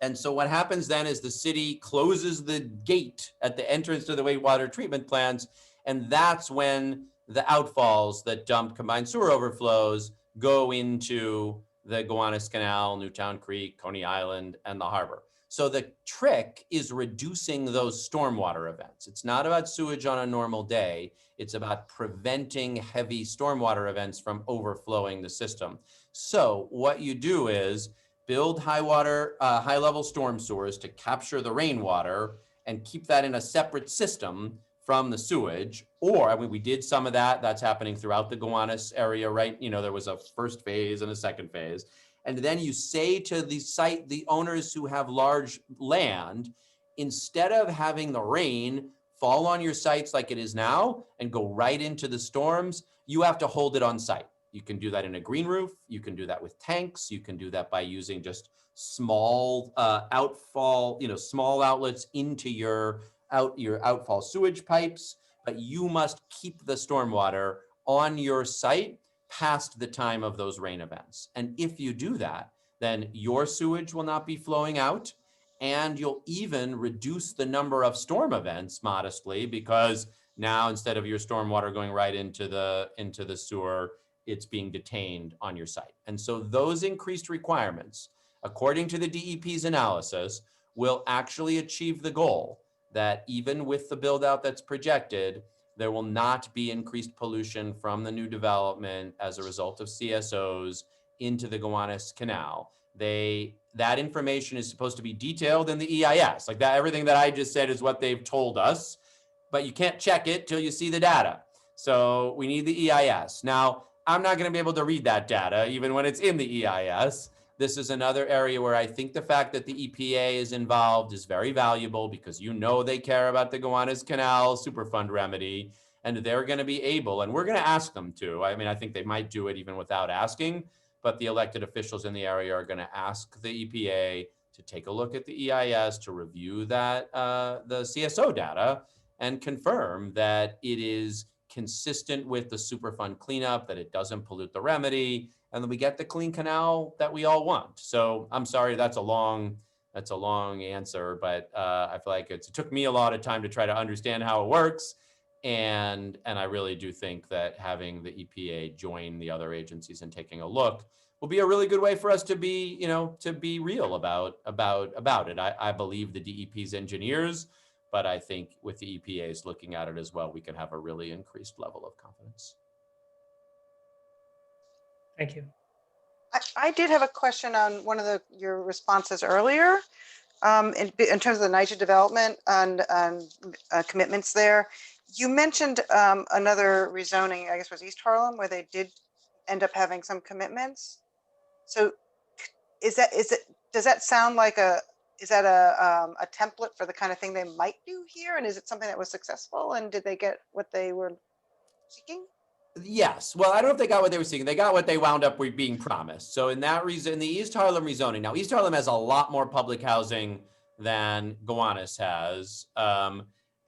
what happens then is the city closes the gate at the entrance to the wastewater treatment plants. And that's when the outfalls that dump combined sewer overflows go into the Gowanus Canal, Newtown Creek, Coney Island, and the harbor. So the trick is reducing those stormwater events. It's not about sewage on a normal day. It's about preventing heavy stormwater events from overflowing the system. So what you do is build high-level storm sewers to capture the rainwater and keep that in a separate system from the sewage. Or, we did some of that. That's happening throughout the Gowanus area, right? There was a first phase and a second phase. And then you say to the owners who have large land, instead of having the rain fall on your sites like it is now and go right into the storms, you have to hold it on site. You can do that in a green roof. You can do that with tanks. You can do that by using just small outfall, small outlets into your outfall sewage pipes. But you must keep the stormwater on your site past the time of those rain events. And if you do that, then your sewage will not be flowing out, and you'll even reduce the number of storm events modestly, because now instead of your stormwater going right into the sewer, it's being detained on your site. And so those increased requirements, according to the DEP's analysis, will actually achieve the goal that even with the build out that's projected, there will not be increased pollution from the new development as a result of CSOs into the Gowanus Canal. That information is supposed to be detailed in the EIS. Like that, everything that I just said is what they've told us, but you can't check it till you see the data. So we need the EIS. Now, I'm not going to be able to read that data, even when it's in the EIS. this is another area where I think the fact that the EPA is involved is very valuable, because they care about the Gowanus Canal Superfund remedy, and they're going to be able, and we're going to ask them to. I mean, I think they might do it even without asking, but the elected officials in the area are going to ask the EPA to take a look at the EIS, to review that the CSO data, and confirm that it is consistent with the Superfund cleanup, that it doesn't pollute the remedy, and then we get the clean canal that we all want. So I'm sorry, that's a long answer, but I feel like it took me a lot of time to try to understand how it works. And I really do think that having the EPA join the other agencies and taking a look will be a really good way for us to be, to be real about it. I believe the DEP's engineers, but I think with the EPA's looking at it as well, we can have a really increased level of confidence. Thank you. I did have a question on one of your responses earlier, in terms of the NYCHA development and commitments there. You mentioned another rezoning, I guess was East Harlem, where they did end up having some commitments. So does that sound like a template for the kind of thing they might do here? And is it something that was successful? And did they get what they were seeking? Yes. Well, I don't know if they got what they were seeking. They got what they wound up with being promised. So in that reason, in the East Harlem rezoning, now East Harlem has a lot more public housing than Gowanus has.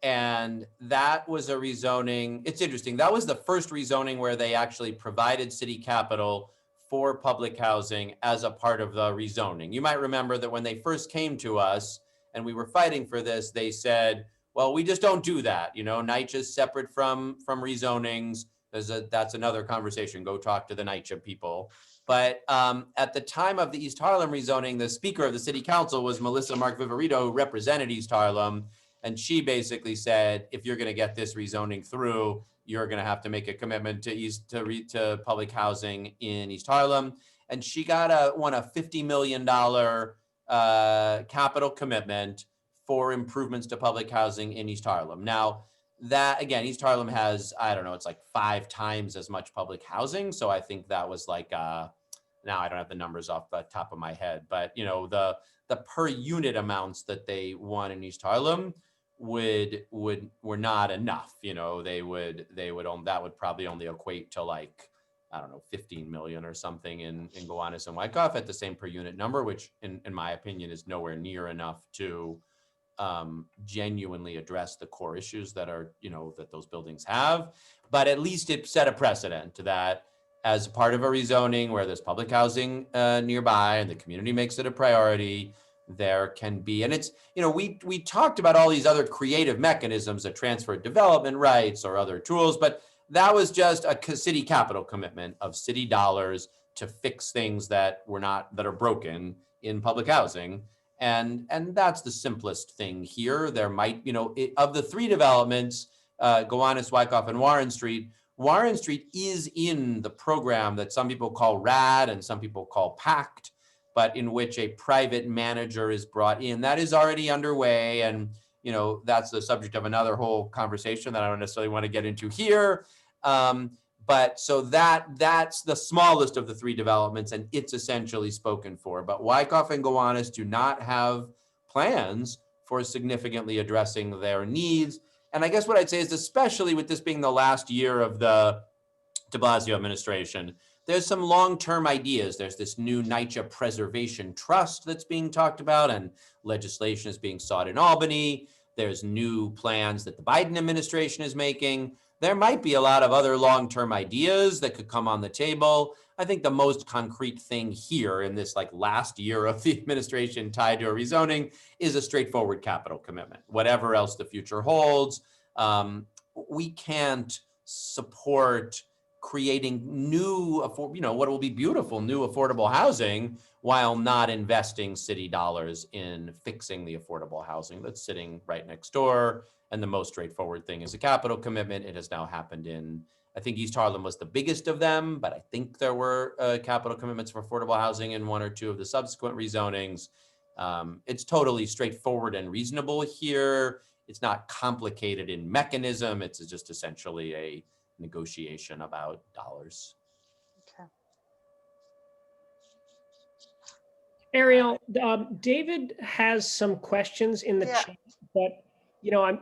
And that was a rezoning. It's interesting. That was the first rezoning where they actually provided city capital for public housing as a part of the rezoning. You might remember that when they first came to us and we were fighting for this, they said, well, we just don't do that. NYCHA is separate from rezonings. That's another conversation. Go talk to the NYCHA people. But at the time of the East Harlem rezoning, the speaker of the city council was Melissa Mark Viverito, who represented East Harlem. And she basically said, if you're going to get this rezoning through, you're going to have to make a commitment to public housing in East Harlem. And she got won a $50 million capital commitment for improvements to public housing in East Harlem. Now, that again, East Harlem has, I don't know, it's like 5 times as much public housing. So I think that was like, now I don't have the numbers off the top of my head, but the per unit amounts that they won in East Harlem were not enough. That would probably only equate to like, I don't know, 15 million or something in Gowanus and Wyckoff at the same per unit number, which in my opinion is nowhere near enough to genuinely address the core issues that are, that those buildings have. But at least it set a precedent that as part of a rezoning where there's public housing nearby and the community makes it a priority, there can be, and it's, we talked about all these other creative mechanisms that transfer development rights or other tools, but that was just a city capital commitment of city dollars to fix things that are broken in public housing. And that's the simplest thing here. There might, of the 3 developments, Gowanus, Wyckoff, and Warren Street is in the program that some people call RAD and some people call PACT, but in which a private manager is brought in. That is already underway. And, that's the subject of another whole conversation that I don't necessarily want to get into here. But so that's the smallest of the 3 developments, and it's essentially spoken for. But Wyckoff and Gowanus do not have plans for significantly addressing their needs. And I guess what I'd say is, especially with this being the last year of the de Blasio administration, there's some long-term ideas. There's this new NYCHA Preservation Trust that's being talked about, and legislation is being sought in Albany. There's new plans that the Biden administration is making. There might be a lot of other long-term ideas that could come on the table. I think the most concrete thing here in this last year of the administration tied to a rezoning is a straightforward capital commitment. Whatever else the future holds, we can't support creating new, what will be beautiful new affordable housing while not investing city dollars in fixing the affordable housing that's sitting right next door. And the most straightforward thing is a capital commitment. It has now happened I think East Harlem was the biggest of them, but I think there were capital commitments for affordable housing in 1 or 2 of the subsequent rezonings. It's totally straightforward and reasonable here. It's not complicated in mechanism. It's just essentially a negotiation about dollars. Okay. Ariel, David has some questions in the Yeah. chat, but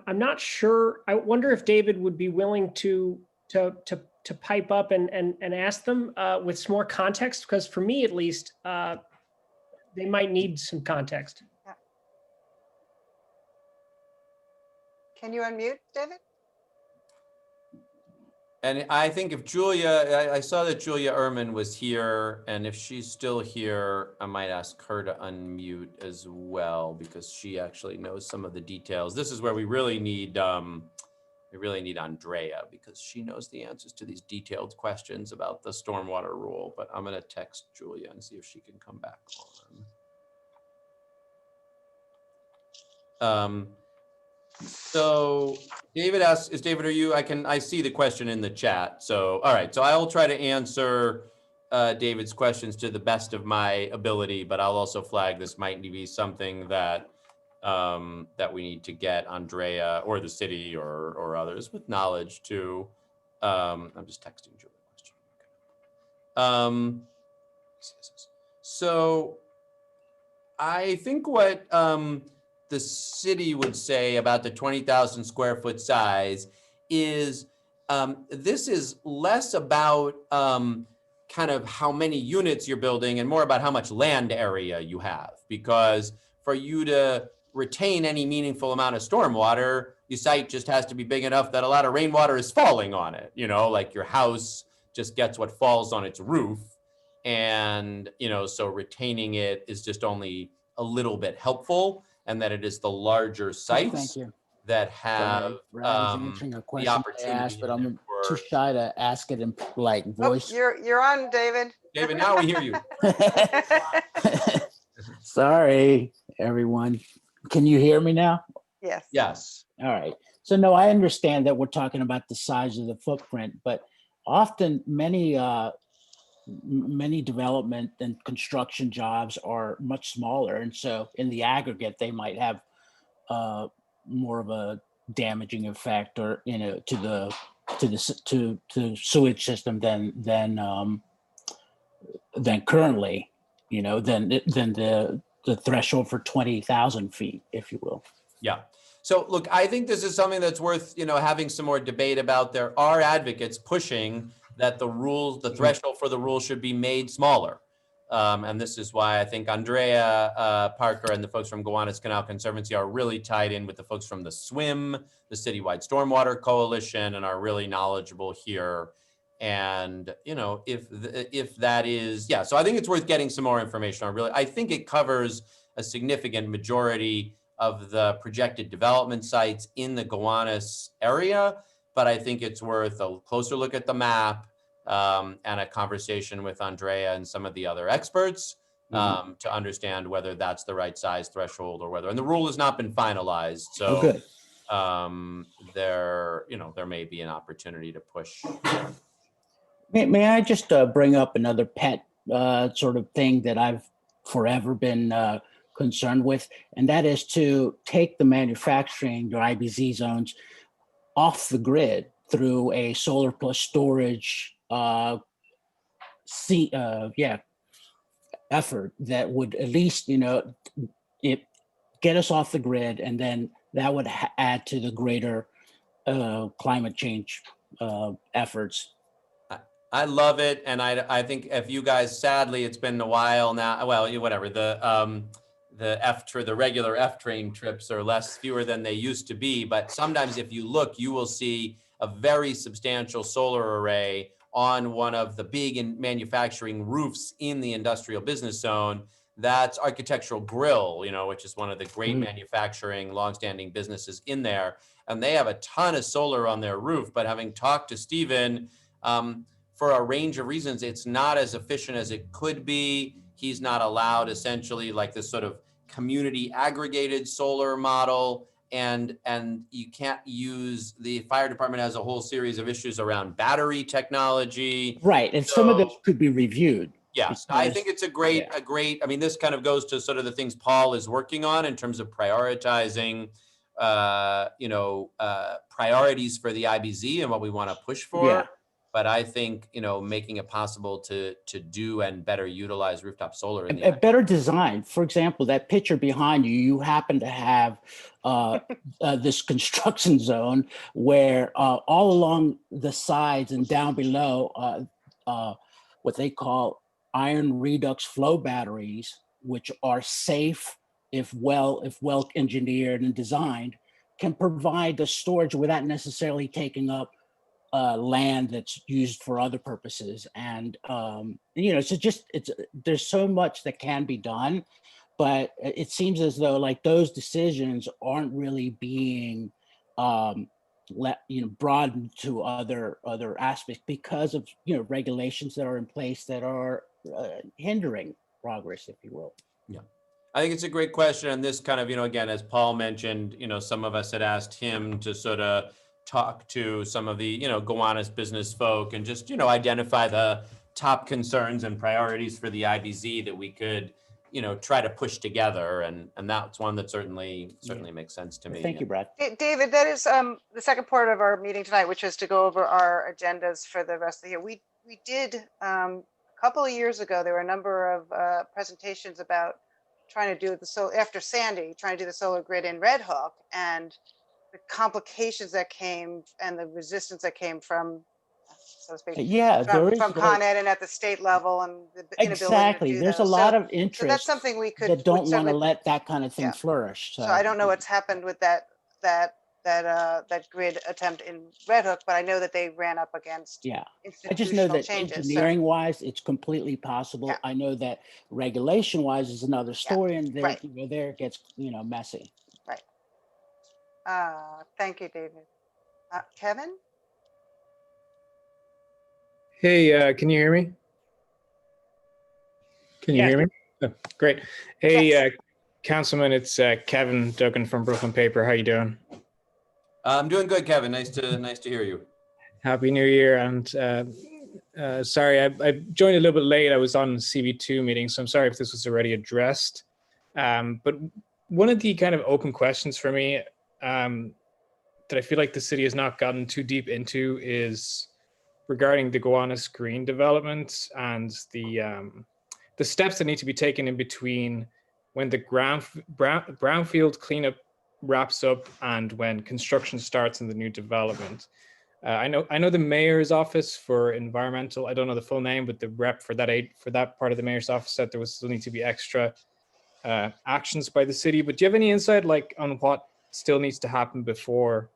I'm not sure. I wonder if David would be willing to pipe up and ask them with some more context, because for me at least, they might need some context. Can you unmute, David? And I think if Julia, I saw that Julia Ehrman was here, and if she's still here, I might ask her to unmute as well, because she actually knows some of the details. This is where we really need Andrea, because she knows the answers to these detailed questions about the stormwater rule. But I'm gonna text Julia and see if she can come back on. So David asks, are you, I see the question in the chat. So, all right. So I will try to answer David's questions to the best of my ability, but I'll also flag this might be something that that we need to get Andrea or the city or others with knowledge to. I'm just texting Julia a question. Okay. So I think what the city would say about the 20,000 square foot size is this is less about kind of how many units you're building and more about how much land area you have. Because for you to retain any meaningful amount of stormwater, your site just has to be big enough that a lot of rainwater is falling on it. Like your house just gets what falls on its roof. And, so retaining it is just only a little bit helpful, and that it is the larger sites that have answering a question opportunity I asked, but I'm for... too shy to ask it in voice. Oh, you're on, David. David, now we hear you. Sorry, everyone. Can you hear me now? Yes. Yes. All right. So no, I understand that we're talking about the size of the footprint, but often many development and construction jobs are much smaller, and so in the aggregate they might have more of a damaging effect, or to the sewage system than currently, than the threshold for 20,000 feet, if you will. Yeah. So look, I think this is something that's worth having some more debate about. There are advocates pushing that the threshold for the rule should be made smaller. And this is why I think Andrea Parker and the folks from Gowanus Canal Conservancy are really tied in with the folks from the SWIM, the Citywide Stormwater Coalition, and are really knowledgeable here. And, if that is, so I think it's worth getting some more information on. I think it covers a significant majority of the projected development sites in the Gowanus area, but I think it's worth a closer look at the map and a conversation with Andrea and some of the other experts to understand whether that's the right size threshold or whether, and the rule has not been finalized. So there may be an opportunity to push. May I just bring up another pet sort of thing that I've forever been concerned with, and that is to take the manufacturing or IBZ zones off the grid through a solar plus storage effort that would at least it get us off the grid, and then that would add to the greater climate change efforts. I love it, and I think if you guys, sadly, it's been a while now. Well, whatever, the regular F train trips are fewer than they used to be. But sometimes, if you look, you will see a very substantial solar array on one of the big manufacturing roofs in the industrial business zone. That's Architectural Grill, which is one of the great manufacturing, longstanding businesses in there, and they have a ton of solar on their roof. But having talked to Stephen, for a range of reasons, it's not as efficient as it could be. He's not allowed essentially like this sort of community aggregated solar model. And you can't use, the fire department has a whole series of issues around battery technology. Right, and some of those could be reviewed. Yes, I think it's a great, I mean, this kind of goes to sort of the things Paul is working on in terms of prioritizing, priorities for the IBZ and what we want to push for. Yeah. but I think, making it possible to do and better utilize rooftop solar in A the better design. For example, that picture behind you, you happen to have this construction zone where all along the sides and down below, what they call iron redox flow batteries, which are safe if well engineered and designed, can provide the storage without necessarily taking up land that's used for other purposes. And so there's so much that can be done, but it seems as though like those decisions aren't really being broadened to other aspects because of regulations that are in place that are hindering progress, if you will. Yeah. I think it's a great question. And this kind of, again, as Paul mentioned, some of us had asked him to sort of talk to some of the, Gowanus business folk and just, identify the top concerns and priorities for the IBZ that we could, try to push together. And that's one that certainly makes sense to me. Thank you, Brad. David, that is the second part of our meeting tonight, which is to go over our agendas for the rest of the year. We did a couple of years ago, there were a number of presentations about trying to do after Sandy, trying to do the solar grid in Red Hook, and the complications that came and the resistance that came from, so to speak, Yeah, from Con Ed and at the state level, and the inability exactly. to do There's those. a lot of So interest that's something we could that don't want to certainly let that kind of thing Yeah. flourish. So I don't know what's happened with that grid attempt in Red Hook, but I know that they ran up against Yeah, I just know institutional that changes. engineering wise, it's completely possible. Yeah. I know that regulation wise is another story, and there, right. there it gets messy. Right. Thank you, David. Kevin? Hey, can you hear me? Can you Yeah. hear me? Oh, great. Hey, Yes. Councilman, it's Kevin Duggan from Brooklyn Paper. How you doing? I'm doing good, Kevin. Nice to hear you. Happy New Year. And sorry, I joined a little bit late. I was on CV2 meeting, so I'm sorry if this was already addressed. But one of the kind of open questions for me that I feel like the city has not gotten too deep into is regarding the Gowanus Green development and the steps that need to be taken in between when the brownfield cleanup wraps up and when construction starts in the new development. I know the mayor's office for environmental, I don't know the full name, but the rep for that part of the mayor's office said there was still need to be extra actions by the city. But do you have any insight on what still needs to happen before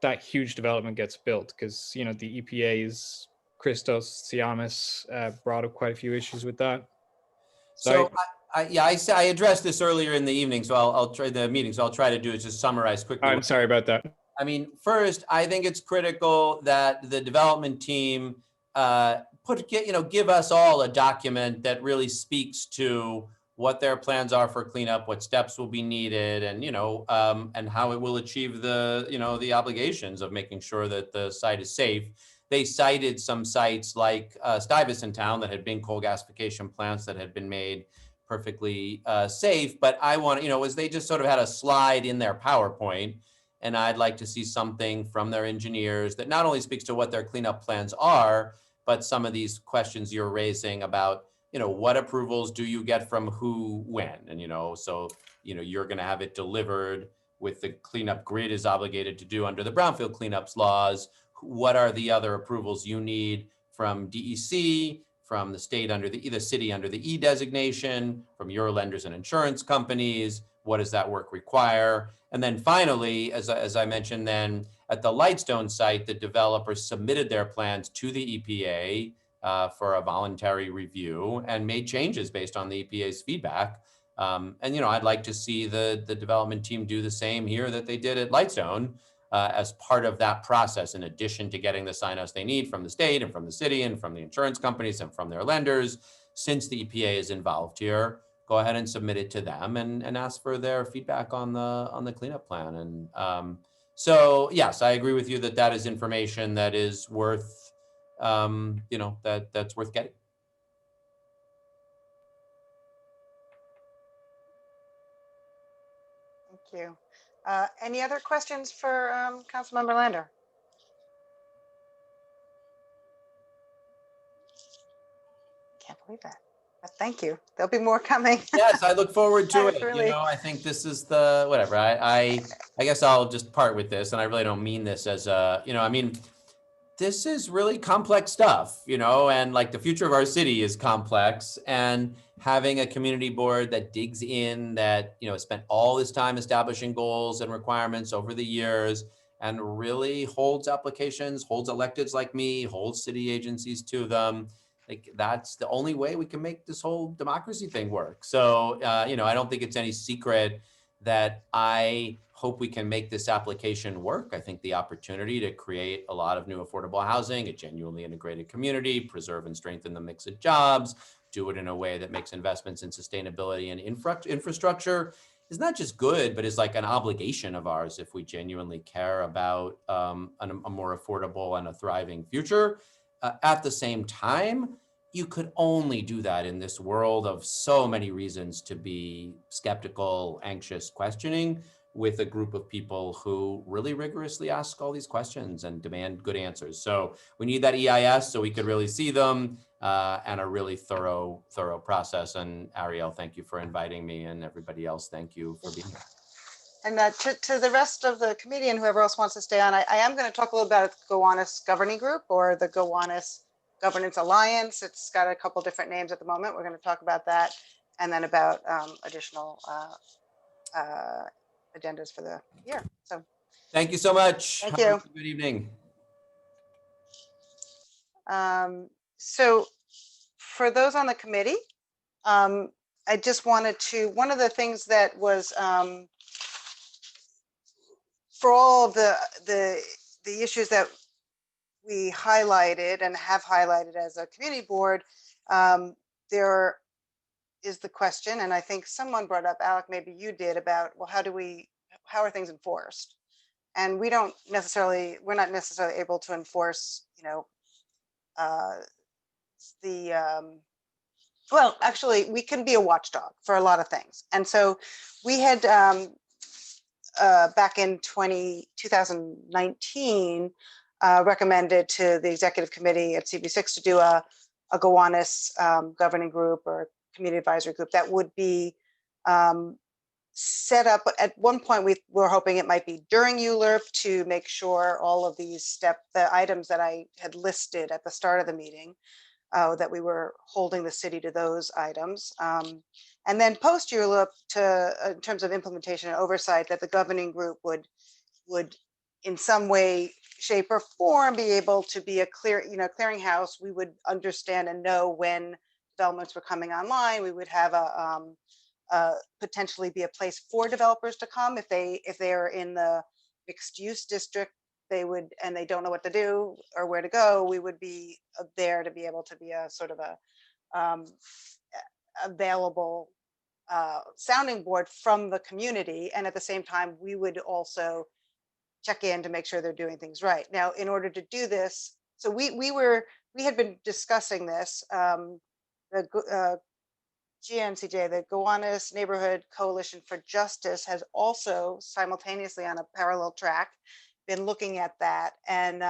that huge development gets built? Because the EPA's Christos Siamis brought up quite a few issues with that. So I addressed this earlier in the evening, so I'll try the meeting. So I'll try to do is just summarize quickly. I'm sorry about that. I mean, first, I think it's critical that the development team give us all a document that really speaks to what their plans are for cleanup, what steps will be needed, and and how it will achieve the obligations of making sure that the site is safe. They cited some sites like Stuyvesant Town that had been coal gasification plants that had been made perfectly safe. But I want, as they just sort of had a slide in their PowerPoint, and I'd like to see something from their engineers that not only speaks to what their cleanup plans are, but some of these questions you're raising about, what approvals do you get from who, when? And, so, you're going to have it delivered with the cleanup grid is obligated to do under the brownfield cleanups laws. What are the other approvals you need from DEC, from the state under the city under the E designation, from your lenders and insurance companies? What does that work require? And then finally, as I mentioned, then at the Lightstone site, the developers submitted their plans to the EPA for a voluntary review and made changes based on the EPA's feedback. And I'd like to see the development team do the same here that they did at Lightstone as part of that process, in addition to getting the sign-offs they need from the state and from the city and from the insurance companies and from their lenders. Since the EPA is involved here, go ahead and submit it to them and ask for their feedback on the cleanup plan. And so, yes, I agree with you that is information that is worth, that's worth getting. Thank you. Any other questions for Councilmember Lander? believe that. But thank you. There'll be more coming. Yes, I look forward to I've it. You really- know, I think this is the, whatever, I guess I'll just part with this, and I really don't mean this as a, you know, I mean, this is really complex stuff, you know, and like the future of our city is complex, and having a community board that digs in, that, you know, spent all this time establishing goals and requirements over the years, and really holds applications, holds electeds like me, holds city agencies to them. Like, that's the only way we can make this whole democracy thing work. So, you know, I don't think it's any secret that I hope we can make this application work. I think the opportunity to create a lot of new affordable housing, a genuinely integrated community, preserve and strengthen the mix of jobs, do it in a way that makes investments in sustainability and infrastructure is not just good, but is like an obligation of ours if we genuinely care about a more affordable and a thriving future. At the same time, you could only do that in this world of so many reasons to be skeptical, anxious, questioning, with a group of people who really rigorously ask all these questions and demand good answers. So we need that EIS so we could really see them, and a really thorough process. And Ariel, thank you for inviting me, and everybody else, thank you for being here. And to the rest of the committee and whoever else wants to stay on, I am going to talk a little about the Gowanus Governing Group, or the Gowanus Governance Alliance. It's got a couple different names at the moment. We're going to talk about that, and then about additional agendas for the year. So Thank you so much. Thank Have you. a good evening. So for those on the committee, I just wanted to, one of the things that was for all of the issues that we highlighted and have highlighted as a community board, there is the question, and I think someone brought up, Alec, maybe you did, about, well, how are things enforced? And we're not necessarily able to enforce, you know, well, actually, we can be a watchdog for a lot of things. And so we had, back in 2019, recommended to the executive committee at CB6 to do a Gowanus governing group or community advisory group that would be set up. At one point, we were hoping it might be during ULURP to make sure all of the items that I had listed at the start of the meeting, that we were holding the city to those items. And then post ULURP, in terms of implementation and oversight, that the governing group would in some way, shape, or form be able to be a clearinghouse. We would understand and know when developments were coming online. We would have potentially be a place for developers to come if they are in the mixed use district. They would, and they don't know what to do or where to go. We would be there to be able to be a sort of a available sounding board from the community. And at the same time, we would also check in to make sure they're doing things right. Now, in order to do this, so we had been discussing this. The GNCJ, the Gowanus Neighborhood Coalition for Justice, has also simultaneously, on a parallel track, been looking at that, and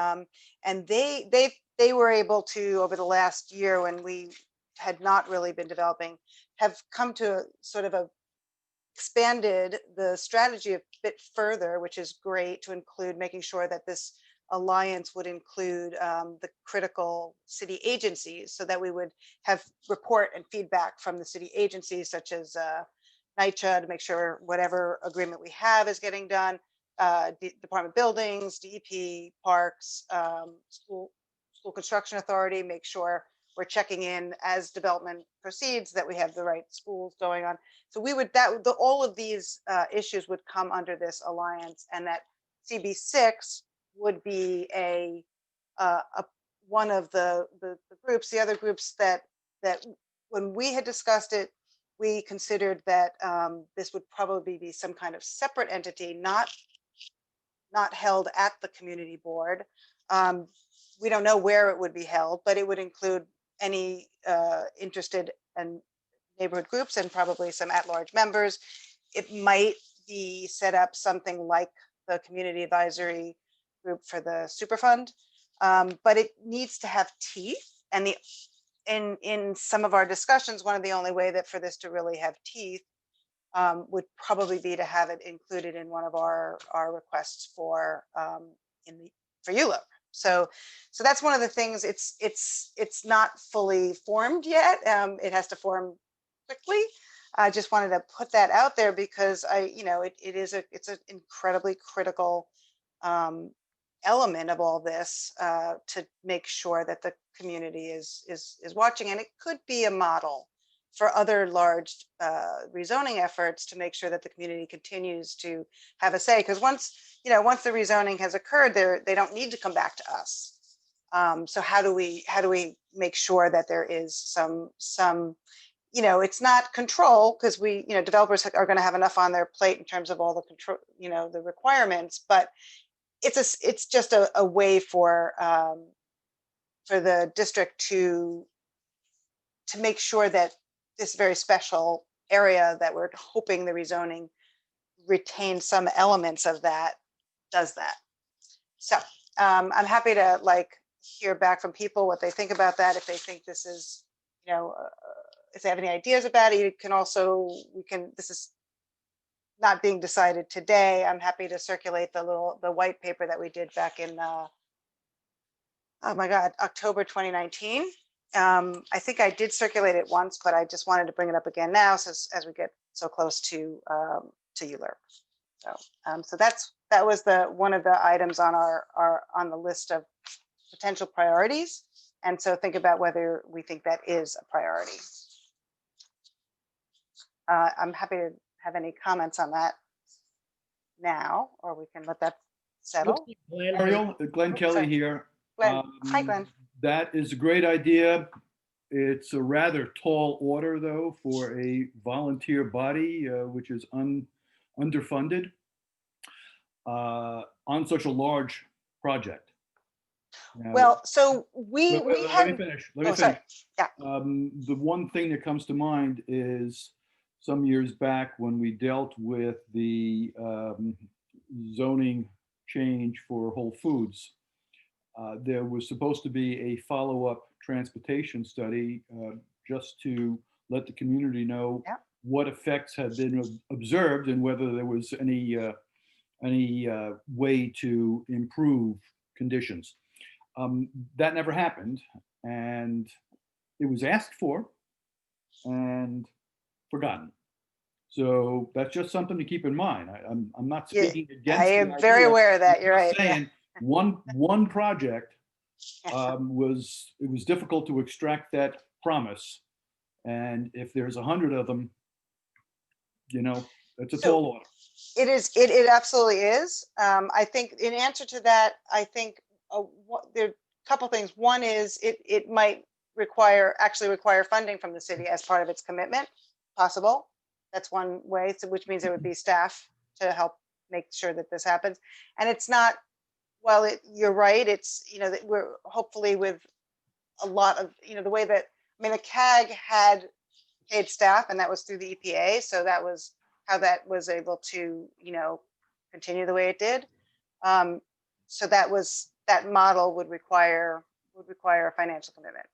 they were able to, over the last year when we had not really been developing, have come to sort of expanded the strategy a bit further, which is great, to include making sure that this alliance would include the critical city agencies, so that we would have report and feedback from the city agencies, such as NYCHA, to make sure whatever agreement we have is getting done, Department of Buildings, DEP, Parks, School Construction Authority, make sure we're checking in as development proceeds that we have the right schools going on. So we would, all of these issues would come under this alliance, and that CB6 would be one of the groups. The other groups that when we had discussed it, we considered that this would probably be some kind of separate entity, not held at the community board. We don't know where it would be held, but it would include any interested and neighborhood groups, and probably some at-large members. It might be set up something like the community advisory group for the Superfund, but it needs to have teeth. And in some of our discussions, one of the only way that for this to really have teeth would probably be to have it included in one of our requests for for ULURP. So that's one of the things. It's not fully formed yet. It has to form quickly. I just wanted to put that out there because it's an incredibly critical element of all this to make sure that the community is watching, and it could be a model for other large rezoning efforts to make sure that the community continues to have a say. Because once the rezoning has occurred, they don't need to come back to us. So how do we make sure that there is some it's not control, because developers are going to have enough on their plate in terms of all the control, the requirements, but it's just a way for the district to make sure that this very special area that we're hoping the rezoning retains some elements of that does that. So I'm happy to hear back from people what they think about that. If they think this is, if they have any ideas about it, you can also, this is not being decided today. I'm happy to circulate the white paper that we did back in, oh my God, October 2019. I think I did circulate it once, but I just wanted to bring it up again now, so as we get so close to ULURP. So that was one of the items on on the list of potential priorities, and so think about whether we think that is a priority. I'm happy to have any comments on that now, or we can let that settle. Ariel, Glenn Kelly sorry. here. Glenn. Hi, Glenn. That is a great idea. It's a rather tall order, though, for a volunteer body, which is underfunded on such a large project. Now, Well, so we let me finish. Let me finish. Sorry. Yeah. The one thing that comes to mind is some years back when we dealt with the zoning change for Whole Foods. There was supposed to be a follow-up transportation study just to let the community know what effects had been observed and whether there was any way to improve conditions. That never happened, and it was asked for and forgotten. So that's just something to keep in mind. I'm not speaking against. I am very aware of that. You're right. Saying one project was difficult to extract that promise, and if there's 100 of them, it's a tall order. It is. It absolutely is. I think in answer to that, I think there are a couple things. One is it might actually require funding from the city as part of its commitment. Possible. That's one way. So which means there would be staff to help make sure that this happens. And it's not. Well, you're right. It's that we're hopefully with a lot of the way that the CAG had paid staff, and that was through the EPA. So that was how that was able to continue the way it did. So that model would require a financial commitment.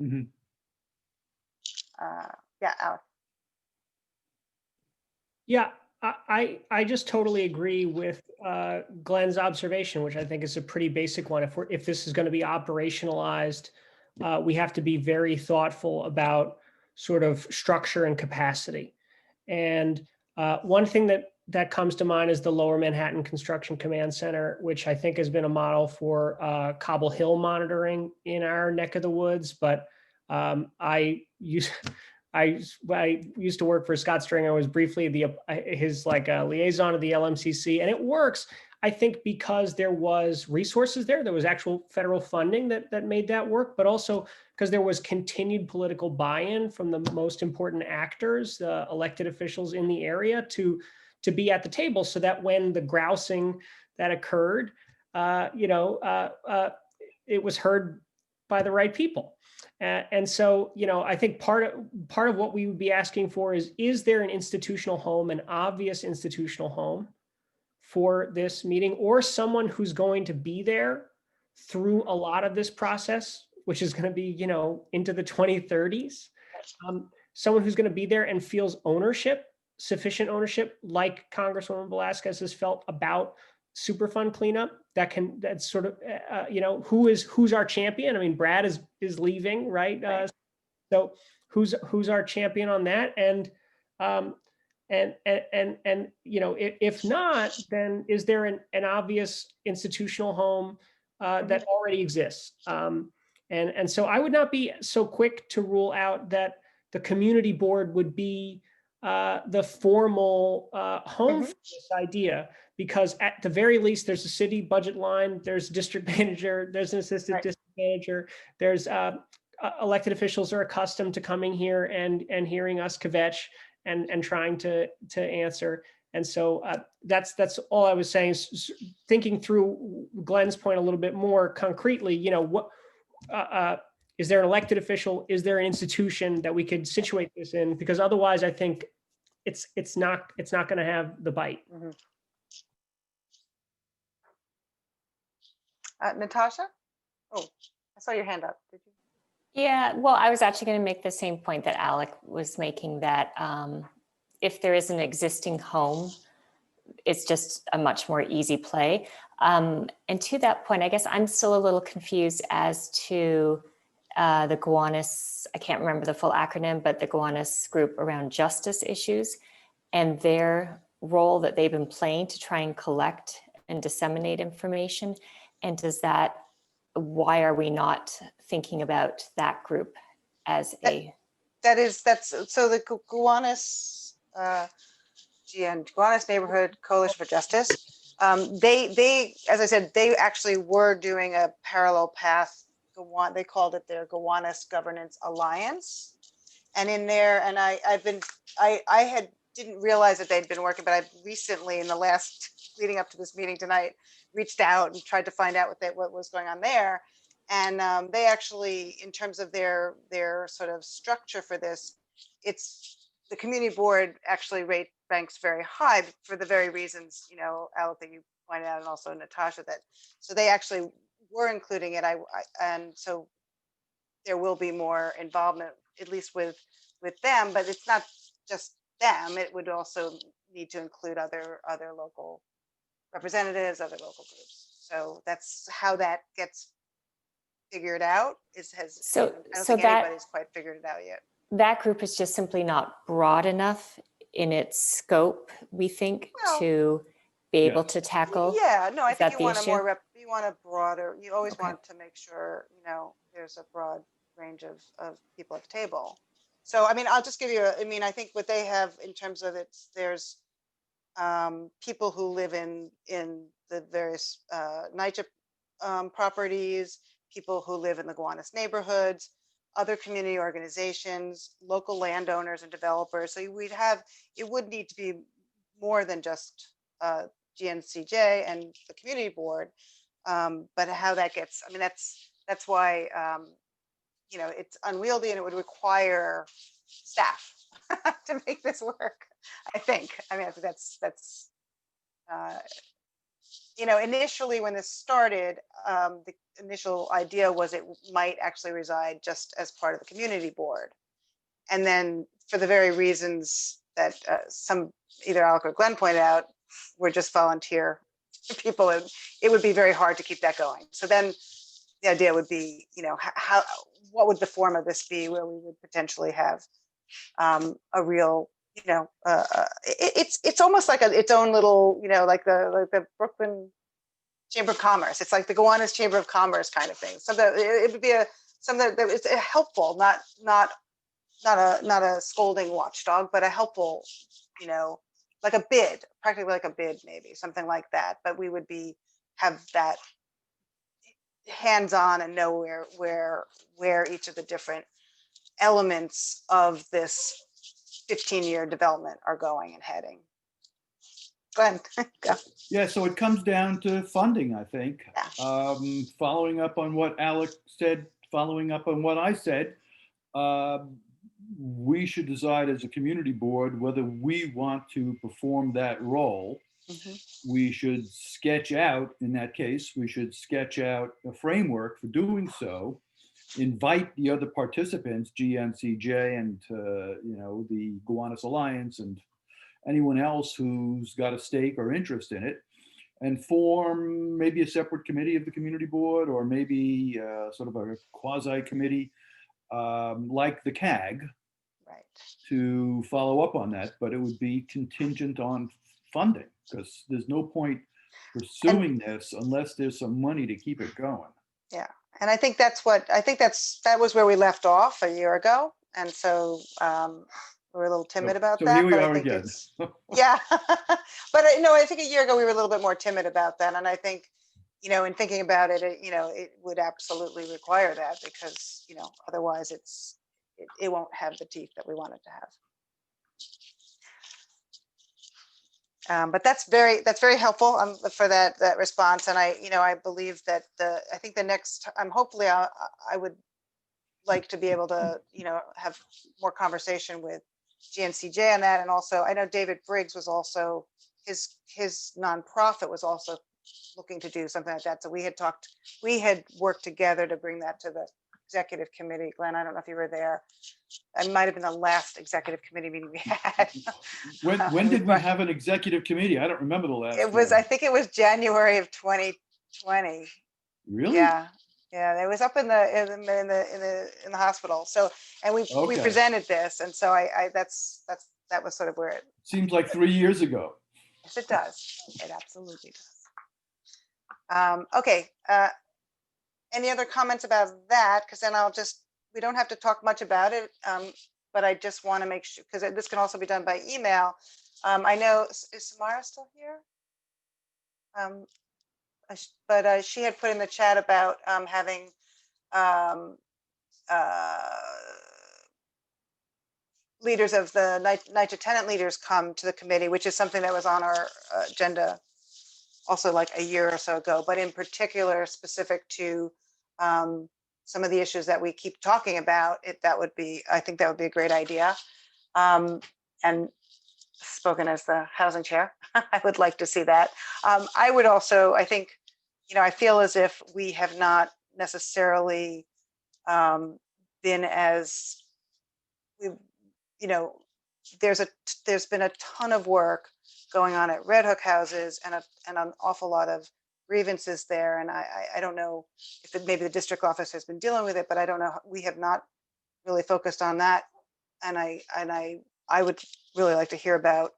Mm-hmm. Yeah, Alex. Yeah, I just totally agree with Glenn's observation, which I think is a pretty basic one. If this is going to be operationalized, we have to be very thoughtful about sort of structure and capacity. And one thing that comes to mind is the Lower Manhattan Construction Command Center, which I think has been a model for Cobble Hill monitoring in our neck of the woods. But I used to work for Scott Stringer. I was briefly his liaison of the LMCC, and it works. I think because there was resources there was actual federal funding that made that work, but also because there was continued political buy-in from the most important actors, the elected officials in the area, to be at the table, so that when the grousing that occurred, it was heard by the right people. And so, I think part of what we would be asking for is there an institutional home, an obvious institutional home for this meeting, or someone who's going to be there through a lot of this process which is going to be, you know, into the 2030s. Someone who's going to be there and feels ownership, sufficient ownership, like Congresswoman Velasquez has felt about Superfund cleanup. That's sort of, you know, who's our champion? I mean, Brad is leaving, right? So who's our champion on that? And you know, if not, then is there an obvious institutional home that already exists? And so I would not be so quick to rule out that the community board would be the formal home for this idea, because at the very least, there's a city budget line, there's a district manager, there's an assistant district manager, there's elected officials are accustomed to coming here and hearing us kvetch and trying to answer. And so that's all I was saying, is thinking through Glenn's point a little bit more concretely, you know, what is there an elected official? Is there an institution that we could situate this in? Because otherwise I think it's not going to have the bite. Natasha? Oh, I saw your hand up. Did you? Yeah, well, I was actually going to make the same point that Alec was making, that if there is an existing home, it's just a much more easy play. And to that point, I guess I'm still a little confused as to the Gowanus, I can't remember the full acronym, but the Gowanus group around justice issues and their role that they've been playing to try and collect and disseminate information. And why are we not thinking about that group as that's so the Gowanus Gowanus Neighborhood Coalition for Justice. They, as I said, they actually were doing a parallel path. They called it their Gowanus Governance Alliance, and in there, and I didn't realize that they'd been working, but I recently, in the last leading up to this meeting tonight, reached out and tried to find out what was going on there. And they actually, in terms of their sort of structure for this, it's the community board actually ranks very high for the very reasons, you know, Alec, that you pointed out, and also Natasha, that so they actually were including it. And so there will be more involvement, at least with them, but it's not just them. It would also need to include other local representatives, other local groups. So that's how that gets figured out. I don't think anybody's quite figured it out yet. That group is just simply not broad enough in its scope, we think, to be able to tackle. Yeah, no, I think you want issue? you want a broader, you always want to make sure, you know, there's a broad range of people at the table. So, I mean, I'll just give you I think what they have in terms of there's people who live in the various NYCHA properties, people who live in the Gowanus neighborhoods, other community organizations, local landowners and developers. So it would need to be more than just GNCJ and the community board, but how that gets, I mean, that's why, you know, it's unwieldy, and it would require staff to make this work, I think. I mean, I think that's you know, initially when this started, the initial idea was it might actually reside just as part of the community board. And then for the very reasons that either Alec or Glenn pointed out, we're just volunteer people, and it would be very hard to keep that going. So then the idea would be, you know, what would the form of this be, where we would potentially have a real, you know, it's almost like its own little, you know, like the Brooklyn Chamber of Commerce. It's like the Gowanus Chamber of Commerce kind of thing. So it would be something that is helpful, not a scolding watchdog, but a helpful, you know, like a bid, practically like a bid, maybe something like that. But we would have that hands-on and know where each of the different elements of this 15-year development are going and heading. Glenn, go. Yeah, so it comes down to funding, I think. Yeah. Following up on what Alec said, following up on what I said, we should decide as a community board whether we want to perform that role. We should sketch out, in that case, we should sketch out a framework for doing so. invite the other participants, GNCJ and, the Gowanus Alliance and anyone else who's got a stake or interest in it, and form maybe a separate committee of the community board, or maybe sort of a quasi committee like the CAG Right. to follow up on that, but it would be contingent on funding, because there's no point pursuing this unless there's some money to keep it going. Yeah. And I think that was where we left off a year ago. And so we were a little timid about So that. here we but I are think again. yeah. But I think a year ago we were a little bit more timid about that. And I think, in thinking about it, it would absolutely require that, because, otherwise it won't have the teeth that we want it to have. But that's very helpful for that response. And I believe that I think the next time, hopefully I would like to be able to, have more conversation with GNCJ on that. And also, I know David Briggs was also, his nonprofit was also looking to do something like that. So we had worked together to bring that to the executive committee. Glenn, I don't know if you were there. It might have been the last executive committee meeting we had. When did we have an executive committee? I don't remember the last It was, one. I think it was January of 2020. Really? Yeah. Yeah, it was up in the hospital. So, and we Okay. presented this, and so that was sort of where it. Seems like 3 years ago. Yes, it does. It absolutely does. Okay. Any other comments about that? Because then we don't have to talk much about it, but I just want to make sure, because this can also be done by email. I know, is Samara still here? But she had put in the chat about having leaders of the NYCHA tenant leaders come to the committee, which is something that was on our agenda also like a year or so ago, but in particular specific to some of the issues that we keep talking about. I think that would be a great idea. And spoken as the housing chair, I would like to see that. I would also, I think, I feel as if we have not necessarily been as, there's been a ton of work going on at Red Hook houses and an awful lot of grievances there. And I don't know if maybe the district office has been dealing with it, but I don't know. We have not really focused on that. And I would really like to hear about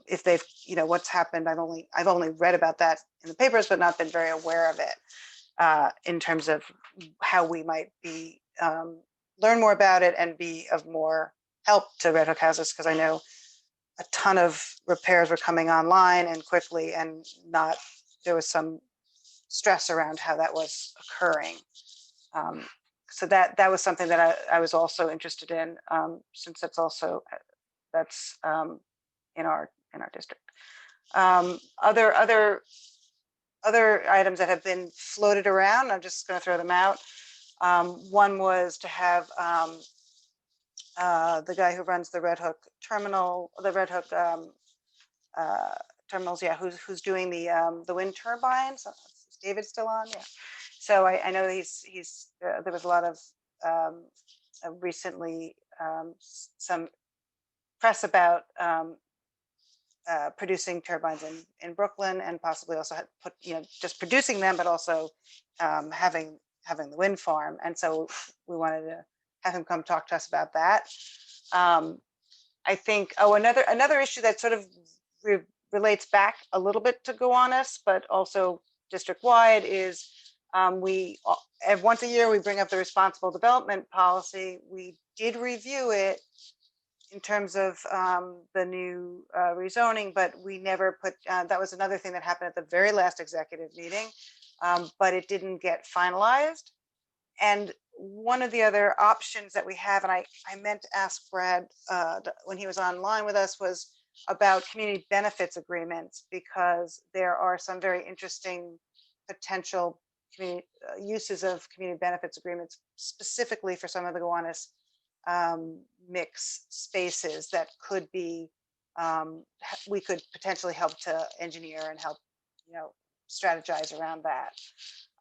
if they've, what's happened. I've only read about that in the papers, but not been very aware of it in terms of how we might be learn more about it and be of more help to Red Hook houses, because I know a ton of repairs were coming online and quickly, and there was some stress around how that was occurring. So that was something that I was also interested in, since that's in our district. Other items that have been floated around, I'm just going to throw them out. One was to have the guy who runs the Red Hook terminal, the Red Hook terminals, who's doing the wind turbines. Is David still on? Yeah. So I know he's there was a lot of recently some press about producing turbines in Brooklyn, and possibly also just producing them, but also having the wind farm. And so we wanted to have him come talk to us about that. I think, another issue that sort of relates back a little bit to Gowanus, but also district-wide, is once a year we bring up the responsible development policy. We did review it in terms of the new rezoning, but we never put, that was another thing that happened at the very last executive meeting, but it didn't get finalized. And one of the other options that we have, and I meant to ask Brad when he was online with us, was about community benefits agreements, because there are some very interesting potential uses of community benefits agreements, specifically for some of the Gowanus mix spaces that could be, we could potentially help to engineer and help, strategize around that.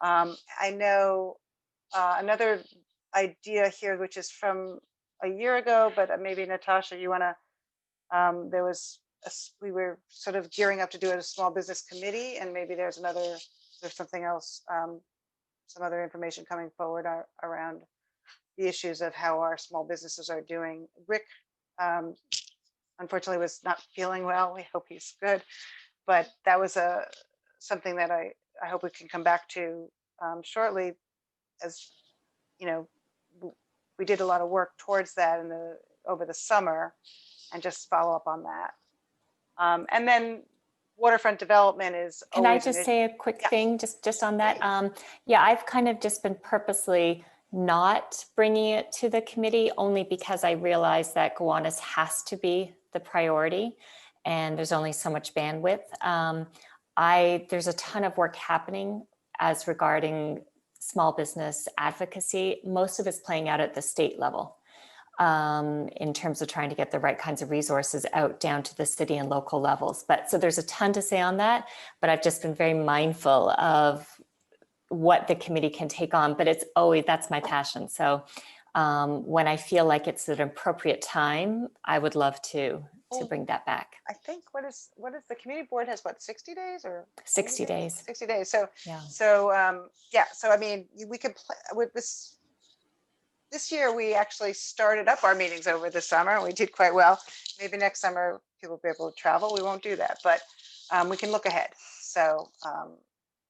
I know another idea here, which is from a year ago, but maybe Natasha, you want to, there was, we were sort of gearing up to do a small business committee, and maybe there's something else, some other information coming forward around the issues of how our small businesses are doing. Rick, unfortunately, was not feeling well. We hope he's good, but that was something that I hope we can come back to shortly. As you know, we did a lot of work towards that over the summer, and just follow up on that. And then waterfront development is Can I always just say a quick thing just on that? Yeah, I've kind of just been purposely not bringing it to the committee, only because I realize that Gowanus has to be the priority and there's only so much bandwidth. There's a ton of work happening as regarding small business advocacy. Most of it's playing out at the state level in terms of trying to get the right kinds of resources out down to the city and local levels. But so there's a ton to say on that, but I've just been very mindful of what the committee can take on, but it's always, that's my passion. So when I feel like it's an appropriate time, I would love to bring that back. I think what is the community board has, what, 60 days or 60 days. 60 days. So yeah. So yeah. So I mean, we could play with this. This year we actually started up our meetings over the summer, and we did quite well. Maybe next summer people will be able to travel. We won't do that, but we can look ahead. So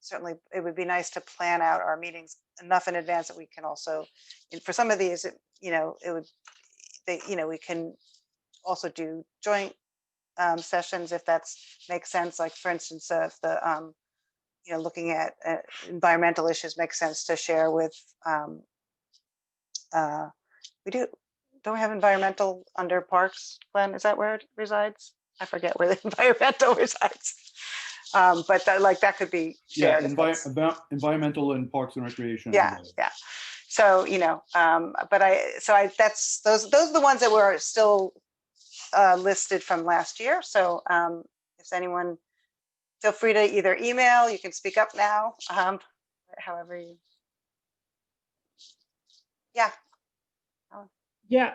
certainly it would be nice to plan out our meetings enough in advance that we can also, and for some of these, you know, it would, we can also do joint sessions if makes sense. Like for instance, if the looking at environmental issues makes sense to share with. Don't we have environmental under parks, Glenn? Is that where it resides? I forget where the environmental resides. But that could be shared. Yeah, environmental and parks and recreation. Yeah, yeah. So those are the ones that were still listed from last year. So if anyone, feel free to either email. You can speak up now. However you. Yeah. Yeah,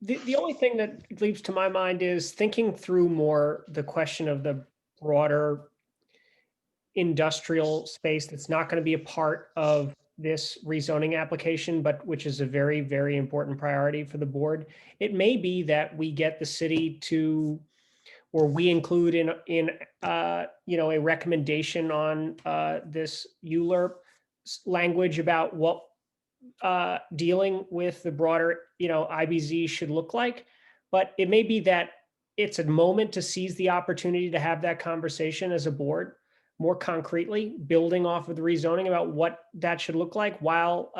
the only thing that leaps to my mind is thinking through more the question of the broader industrial space that's not going to be a part of this rezoning application, but which is a very, very important priority for the board. It may be that we get the city to, or we include in a recommendation on this ULURP language about what dealing with the broader, IBZ should look like. But it may be that it's a moment to seize the opportunity to have that conversation as a board more concretely, building off of the rezoning about what that should look like while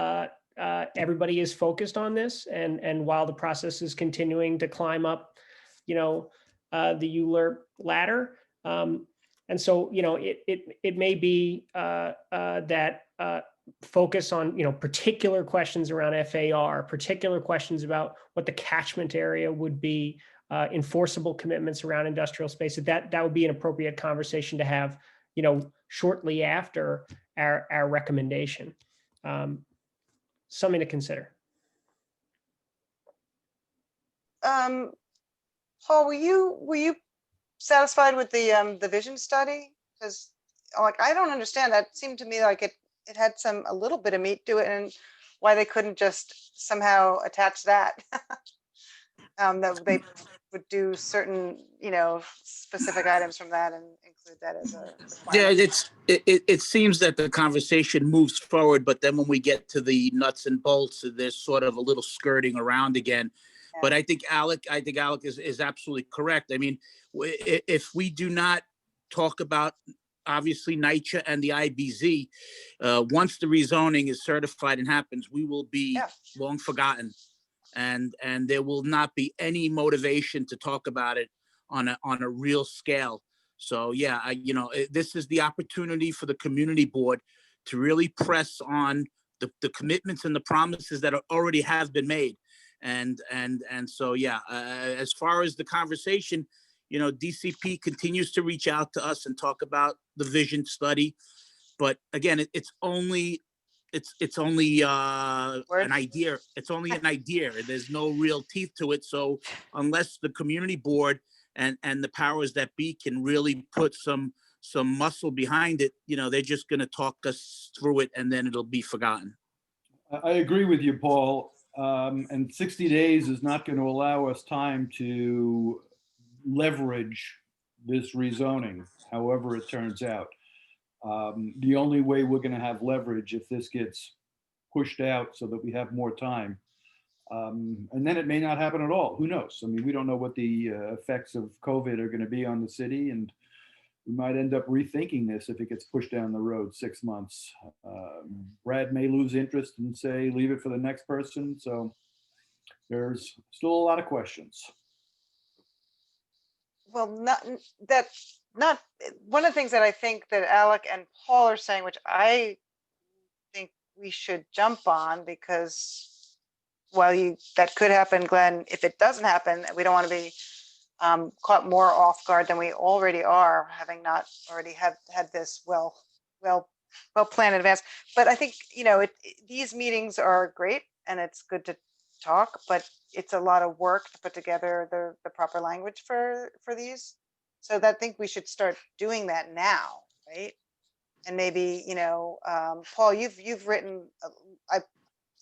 everybody is focused on this and while the process is continuing to climb up, the ULURP ladder. And so, it may be that focus on, particular questions around FAR, particular questions about what the catchment area would be, enforceable commitments around industrial space. That would be an appropriate conversation to have, shortly after our recommendation. Something to consider. Paul, were you satisfied with the vision study? Because I don't understand. That seemed to me like it had a little bit of meat to it, and why they couldn't just somehow attach that. That they would do certain, specific items from that and include that as a requirement. Yeah, it seems that the conversation moves forward, but then when we get to the nuts and bolts, there's sort of a little skirting around again. Yeah. But I think Alec is absolutely correct. I mean, if we do not talk about obviously NYCHA and the IBZ, once the rezoning is certified and happens, we will be long forgotten. And there will not be any motivation to talk about it on a real scale. So yeah, this is the opportunity for the community board to really press on the commitments and the promises that already have been made. And so yeah, as far as the conversation, DCP continues to reach out to us and talk about the vision study, but again, it's only it's only Word? an idea. It's only an idea. There's no real teeth to it. So unless the community board and the powers that be can really put some muscle behind it, you know, they're just going to talk us through it and then it'll be forgotten. I agree with you, Paul. And 60 days is not going to allow us time to leverage this rezoning, however it turns out. The only way we're going to have leverage if this gets pushed out so that we have more time. And then it may not happen at all. Who knows? I mean, we don't know what the effects of COVID are going to be on the city, and we might end up rethinking this if it gets pushed down the road 6 months. Brad may lose interest and say, leave it for the next person. So there's still a lot of questions. Well, not one of the things that I think that Alec and Paul are saying, which I think we should jump on, because while that could happen, Glenn, if it doesn't happen, we don't want to be caught more off guard than we already are, having not already had this well planned in advance. But I think, you know, these meetings are great and it's good to talk, but it's a lot of work to put together the proper language for these. So I think we should start doing that now, right? And maybe, you know, Paul, you've written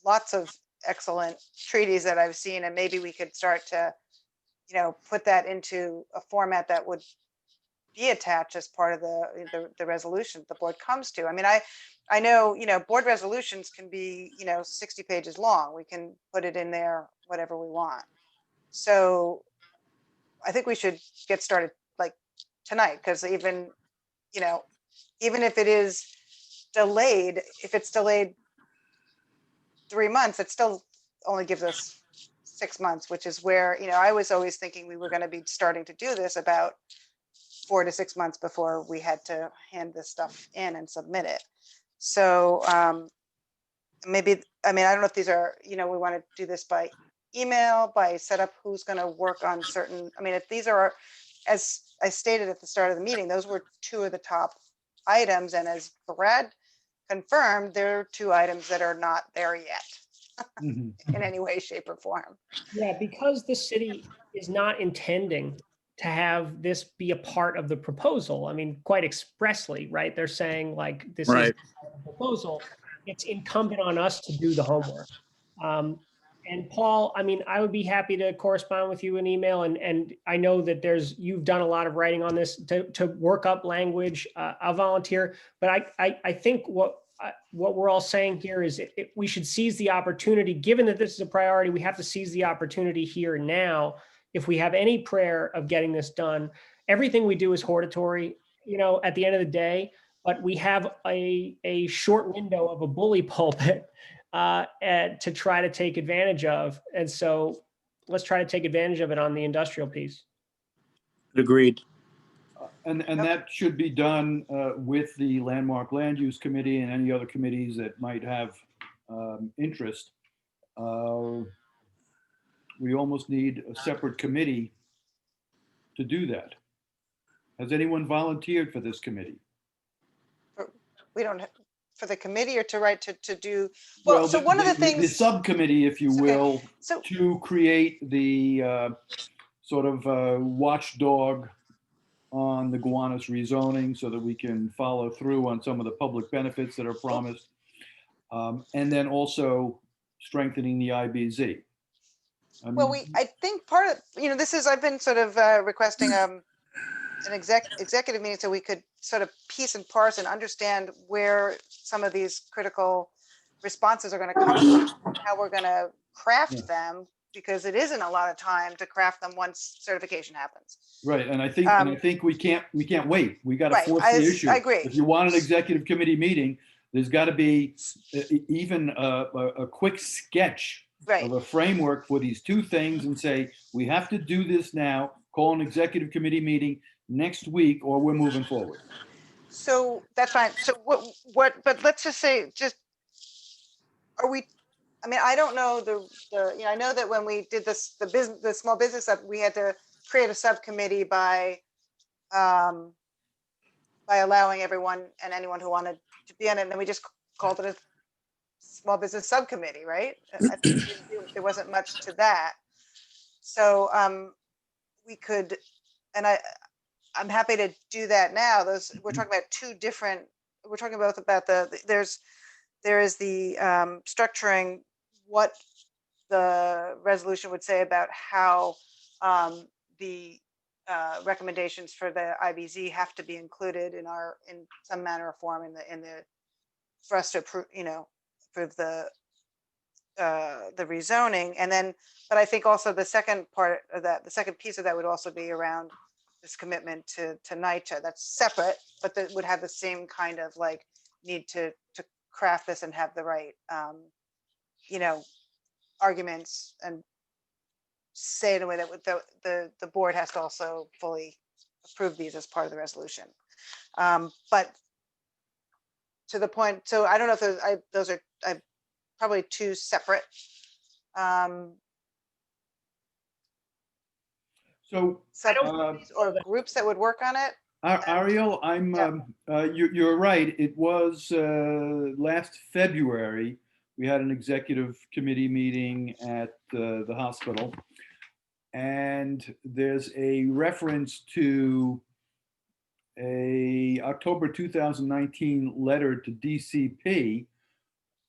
lots of excellent treaties that I've seen, and maybe we could start to, you know, put that into a format that would be attached as part of the resolution the board comes to. I mean, I know, you know, board resolutions can be, you know, 60 pages long. We can put it in there, whatever we want. So I think we should get started like tonight, because even, you know, even if it is delayed, if it's delayed 3 months, it still only gives us 6 months, which is where, you know, I was always thinking we were going to be starting to do this about 4 to 6 months before we had to hand this stuff in and submit it. So maybe, I mean, I don't know if these are, you know, we want to do this by email, by set up who's going to work on certain, I mean, if these are, as I stated at the start of the meeting, those were 2 of the top items. And as Brad confirmed, there are 2 items that are not there yet in any way, shape, or form. Yeah, because the city is not intending to have this be a part of the proposal. I mean, quite expressly, right? They're saying like, this is a proposal. It's incumbent on us to do the homework. And Paul, I mean, I would be happy to correspond with you in email. And I know that you've done a lot of writing on this to work up language. I'll volunteer, but I think what we're all saying here is we should seize the opportunity. Given that this is a priority, we have to seize the opportunity here and now. If we have any prayer of getting this done, everything we do is hortatory, you know, at the end of the day, but we have a short window of a bully pulpit to try to take advantage of. And so let's try to take advantage of it on the industrial piece. Agreed. And that should be done with the Landmark Land Use Committee and any other committees that might have interest. We almost need a separate committee to do that. Has anyone volunteered for this committee? We don't have, for the committee or to write to do, well, so one of the things. The subcommittee, if you will, to create the sort of watchdog on the Gowanus rezoning so that we can follow through on some of the public benefits that are promised. And then also strengthening the IBZ. Well, I think part of, you know, this is, I've been sort of requesting an executive meeting so we could sort of piece and parse and understand where some of these critical responses are going to come from, how we're going to craft them, because it isn't a lot of time to craft them once certification happens. Right, and I think we can't wait. We got to force the issue. I agree. If you want an executive committee meeting, there's got to be even a quick sketch of a framework for these 2 things, and say we have to do this now. Call an executive committee meeting next week, or we're moving forward. So that's fine. So what? But let's just say, are we? I mean, I don't know you know, I know that when we did this, the small business up, we had to create a subcommittee by allowing everyone and anyone who wanted to be on it, and then we just called it small business subcommittee, right? I think there wasn't much to that. So we could, and I'm happy to do that now. We're talking about two different, we're talking both about there is the structuring what the resolution would say about how the recommendations for the IBZ have to be included in some manner or form in the for us to approve, for the rezoning. And then, but I think also the second part of that, the second piece of that would also be around this commitment to NYCHA. That's separate, but that would have the same kind of like need to craft this and have the right, arguments and say it in a way that the board has to also fully approve these as part of the resolution. But to the point, so I don't know if those are probably two separate. So or groups that would work on it. Ariel, you're right. It was last February, we had an executive committee meeting at the hospital. And there's a reference to a October 2019 letter to DCP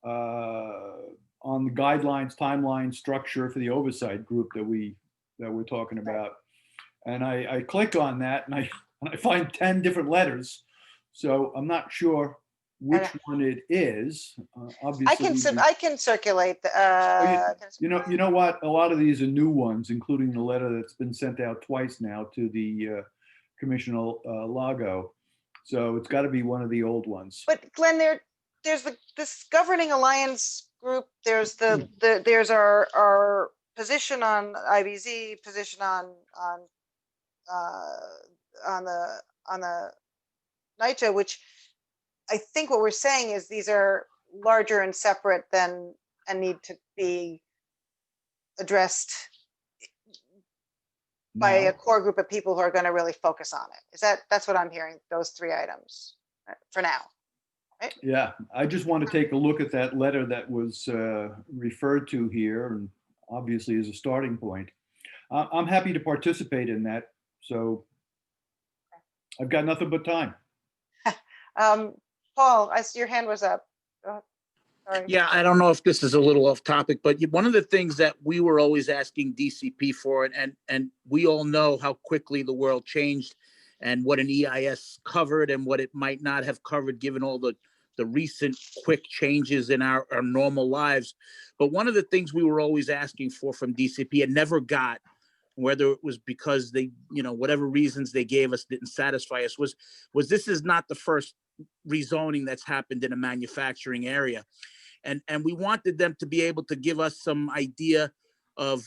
on the guidelines, timeline, structure for the oversight group that we're talking about. And I click on that and I find 10 different letters. So I'm not sure which one it is. Obviously, I can circulate the. You know what? A lot of these are new ones, including the letter that's been sent out twice now to the Commissioner Lago. So it's got to be one of the old ones. But Glenn, there's this governing alliance group. There's there's our position on IBZ, position on the NYCHA, which I think what we're saying is these are larger and separate than and need to be addressed by a core group of people who are going to really focus on it. That's what I'm hearing, those three items for now. Right? Yeah, I just want to take a look at that letter that was referred to here, and obviously is a starting point. I'm happy to participate in that. So I've got nothing but time. Paul, I see your hand was up. Sorry. Yeah, I don't know if this is a little off topic, but one of the things that we were always asking DCP for, and we all know how quickly the world changed and what an EIS covered and what it might not have covered given all the recent quick changes in our normal lives. But one of the things we were always asking for from DCP and never got, whether it was because they, whatever reasons they gave us didn't satisfy us, was this is not the first rezoning that's happened in a manufacturing area. And we wanted them to be able to give us some idea of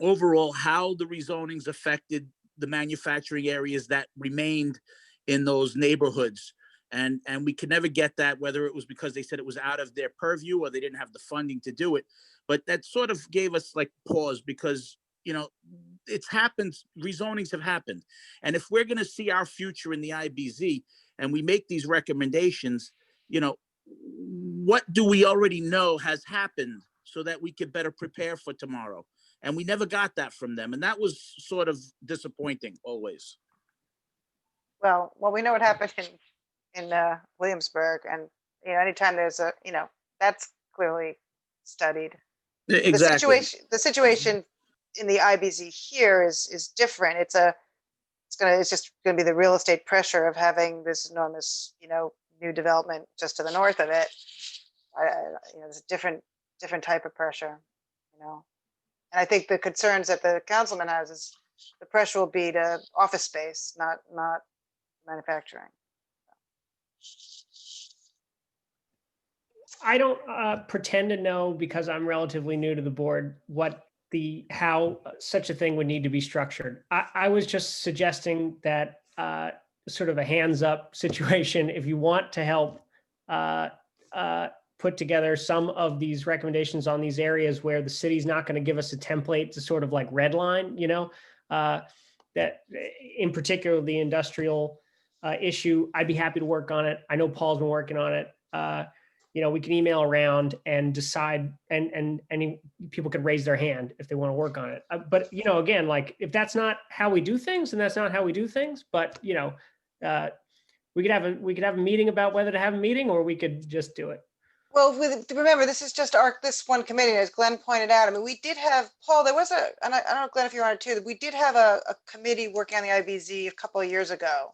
overall how the rezonings affected the manufacturing areas that remained in those neighborhoods. And we could never get that, whether it was because they said it was out of their purview or they didn't have the funding to do it. But that sort of gave us like pause because, it's happened, rezonings have happened. And if we're going to see our future in the IBZ and we make these recommendations, what do we already know has happened so that we could better prepare for tomorrow? And we never got that from them. And that was sort of disappointing always. Well, we know what happened in Williamsburg, and anytime there's that's clearly studied. Exactly. The situation in the IBZ here is different. It's just gonna be the real estate pressure of having this enormous new development just to the north of it. It's a different type of pressure, And I think the concerns that the councilman has is the pressure will be to office space, not manufacturing. I don't pretend to know, because I'm relatively new to the board, how such a thing would need to be structured. I was just suggesting that sort of a hands up situation. If you want to help put together some of these recommendations on these areas where the city's not going to give us a template to sort of like redline, that in particular the industrial issue, I'd be happy to work on it. I know Paul's been working on it. we can email around and decide, and any people can raise their hand if they want to work on it. But, again, like if that's not how we do things, then that's not how we do things. But, we could have a meeting about whether to have a meeting, or we could just do it. Well, remember, this is just this one committee, as Glenn pointed out. I mean, we did have, Paul, there was and I don't know, Glenn, if you're on it too, we did have a committee working on the IBZ a couple of years ago.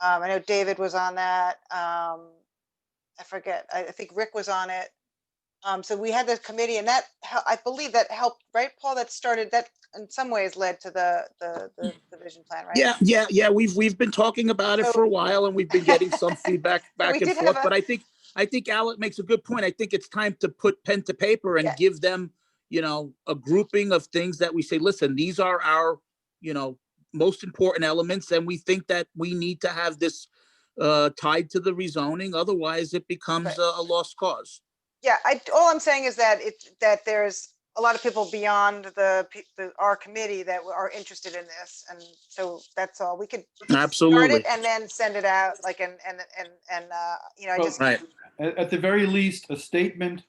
I know David was on that. I forget, I think Rick was on it. So we had the committee, and that, I believe that helped, right, Paul? That started, that in some ways led to the vision plan, right? Yeah. We've been talking about it for a while, and we've been getting some feedback back and forth. But I think Alec makes a good point. I think it's time to put pen to paper and give them, a grouping of things that we say, listen, these are our, most important elements, and we think that we need to have this tied to the rezoning. Otherwise, it becomes a lost cause. Yeah, all I'm saying is that that there's a lot of people beyond our committee that are interested in this, and so that's all. We could absolutely start it and then send it out, like and just right. At the very least, a statement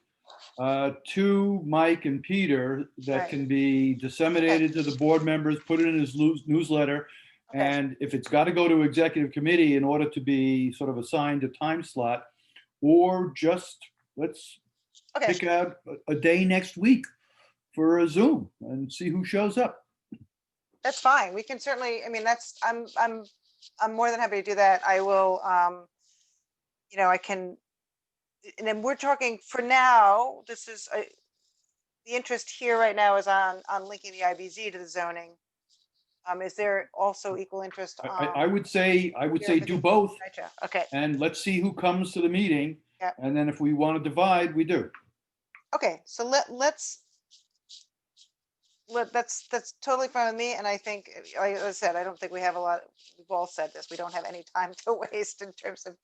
to Mike and Peter that can be disseminated to the board members, put it in his newsletter. And if it's got to go to executive committee in order to be sort of assigned a time slot, or just let's pick out a day next week for a Zoom and see who shows up. That's fine. We can certainly, I mean, I'm more than happy to do that. I will, I can, and then we're talking for now, this is the interest here right now is on linking the IBZ to the zoning. Is there also equal interest on? I would say do both. Okay. And let's see who comes to the meeting. Yeah. And then if we want to divide, we do. Okay, so that's totally fine with me. And I think, like I said, I don't think we have a lot. We've all said this. We don't have any time to waste in terms of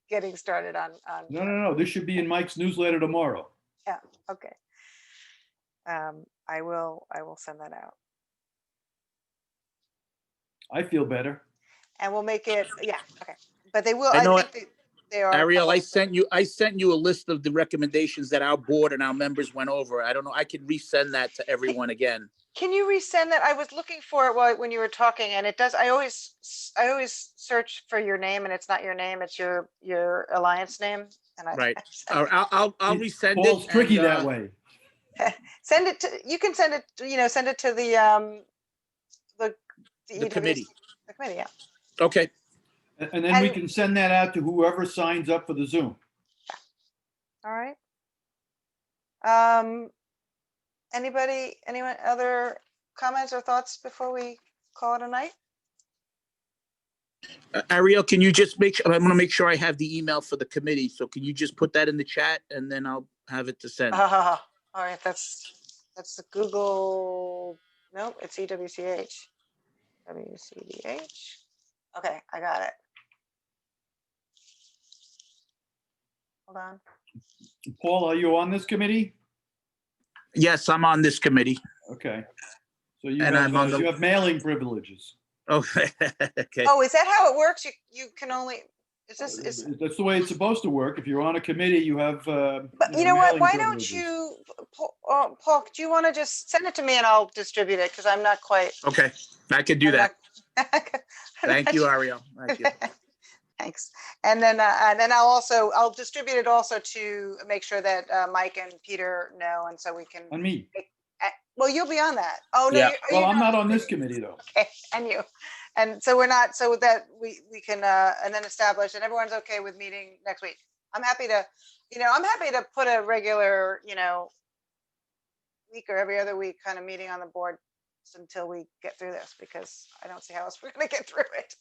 getting started on. No. This should be in Mike's newsletter tomorrow. Yeah. Okay. I will send that out. I feel better. And we'll make it. Yeah. Okay. But they will. I know think they are. Ariel, I sent you a list of the recommendations that our board and our members went over. I don't know. I could resend that to everyone again. Can you resend that? I was looking for it when you were talking, and it does. I always search for your name, and it's not your name; it's your alliance name. And right. I'll resend it. Paul's tricky that way. Send it to. You can send it. Send it to the committee. The committee. Yeah. Okay. And then we can send that out to whoever signs up for the Zoom. All right. Anyone other comments or thoughts before we call it a night? Ariel, can you just I want to make sure I have the email for the committee. So can you just put that in the chat, and then I'll have it to send. All right. That's the Google. Nope. It's EWCH. WCDH. Okay, I got it. Hold on. Paul, are you on this committee? Yes, I'm on this committee. Okay. So you have mailing privileges. Okay. Okay. Oh, is that how it works? You can only. That's the way it's supposed to work. If you're on a committee, you have. But you know what? Why don't you, Paul? Do you want to just send it to me and I'll distribute it, because I'm not quite. Okay, I could do that. Thank you, Ariel. Thank you. Thanks. And then I'll distribute it also to make sure that Mike and Peter know, and so we can. And me. Well, you'll be on that. Oh no. Yeah. Well, I'm not on this committee though. Okay, and you. And so we're not, so that we can and then establish, and everyone's okay with meeting next week. I'm happy to put a regular, week or every other week kind of meeting on the board until we get through this, because I don't see how else we're going to get through it.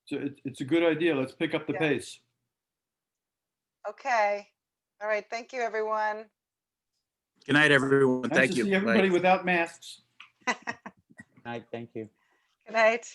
So it's a good idea. Let's pick up the pace. Okay. All right. Thank you, everyone. Good night, everyone. Nice Thank to you. see everybody without masks. Night. Thank you. Good night.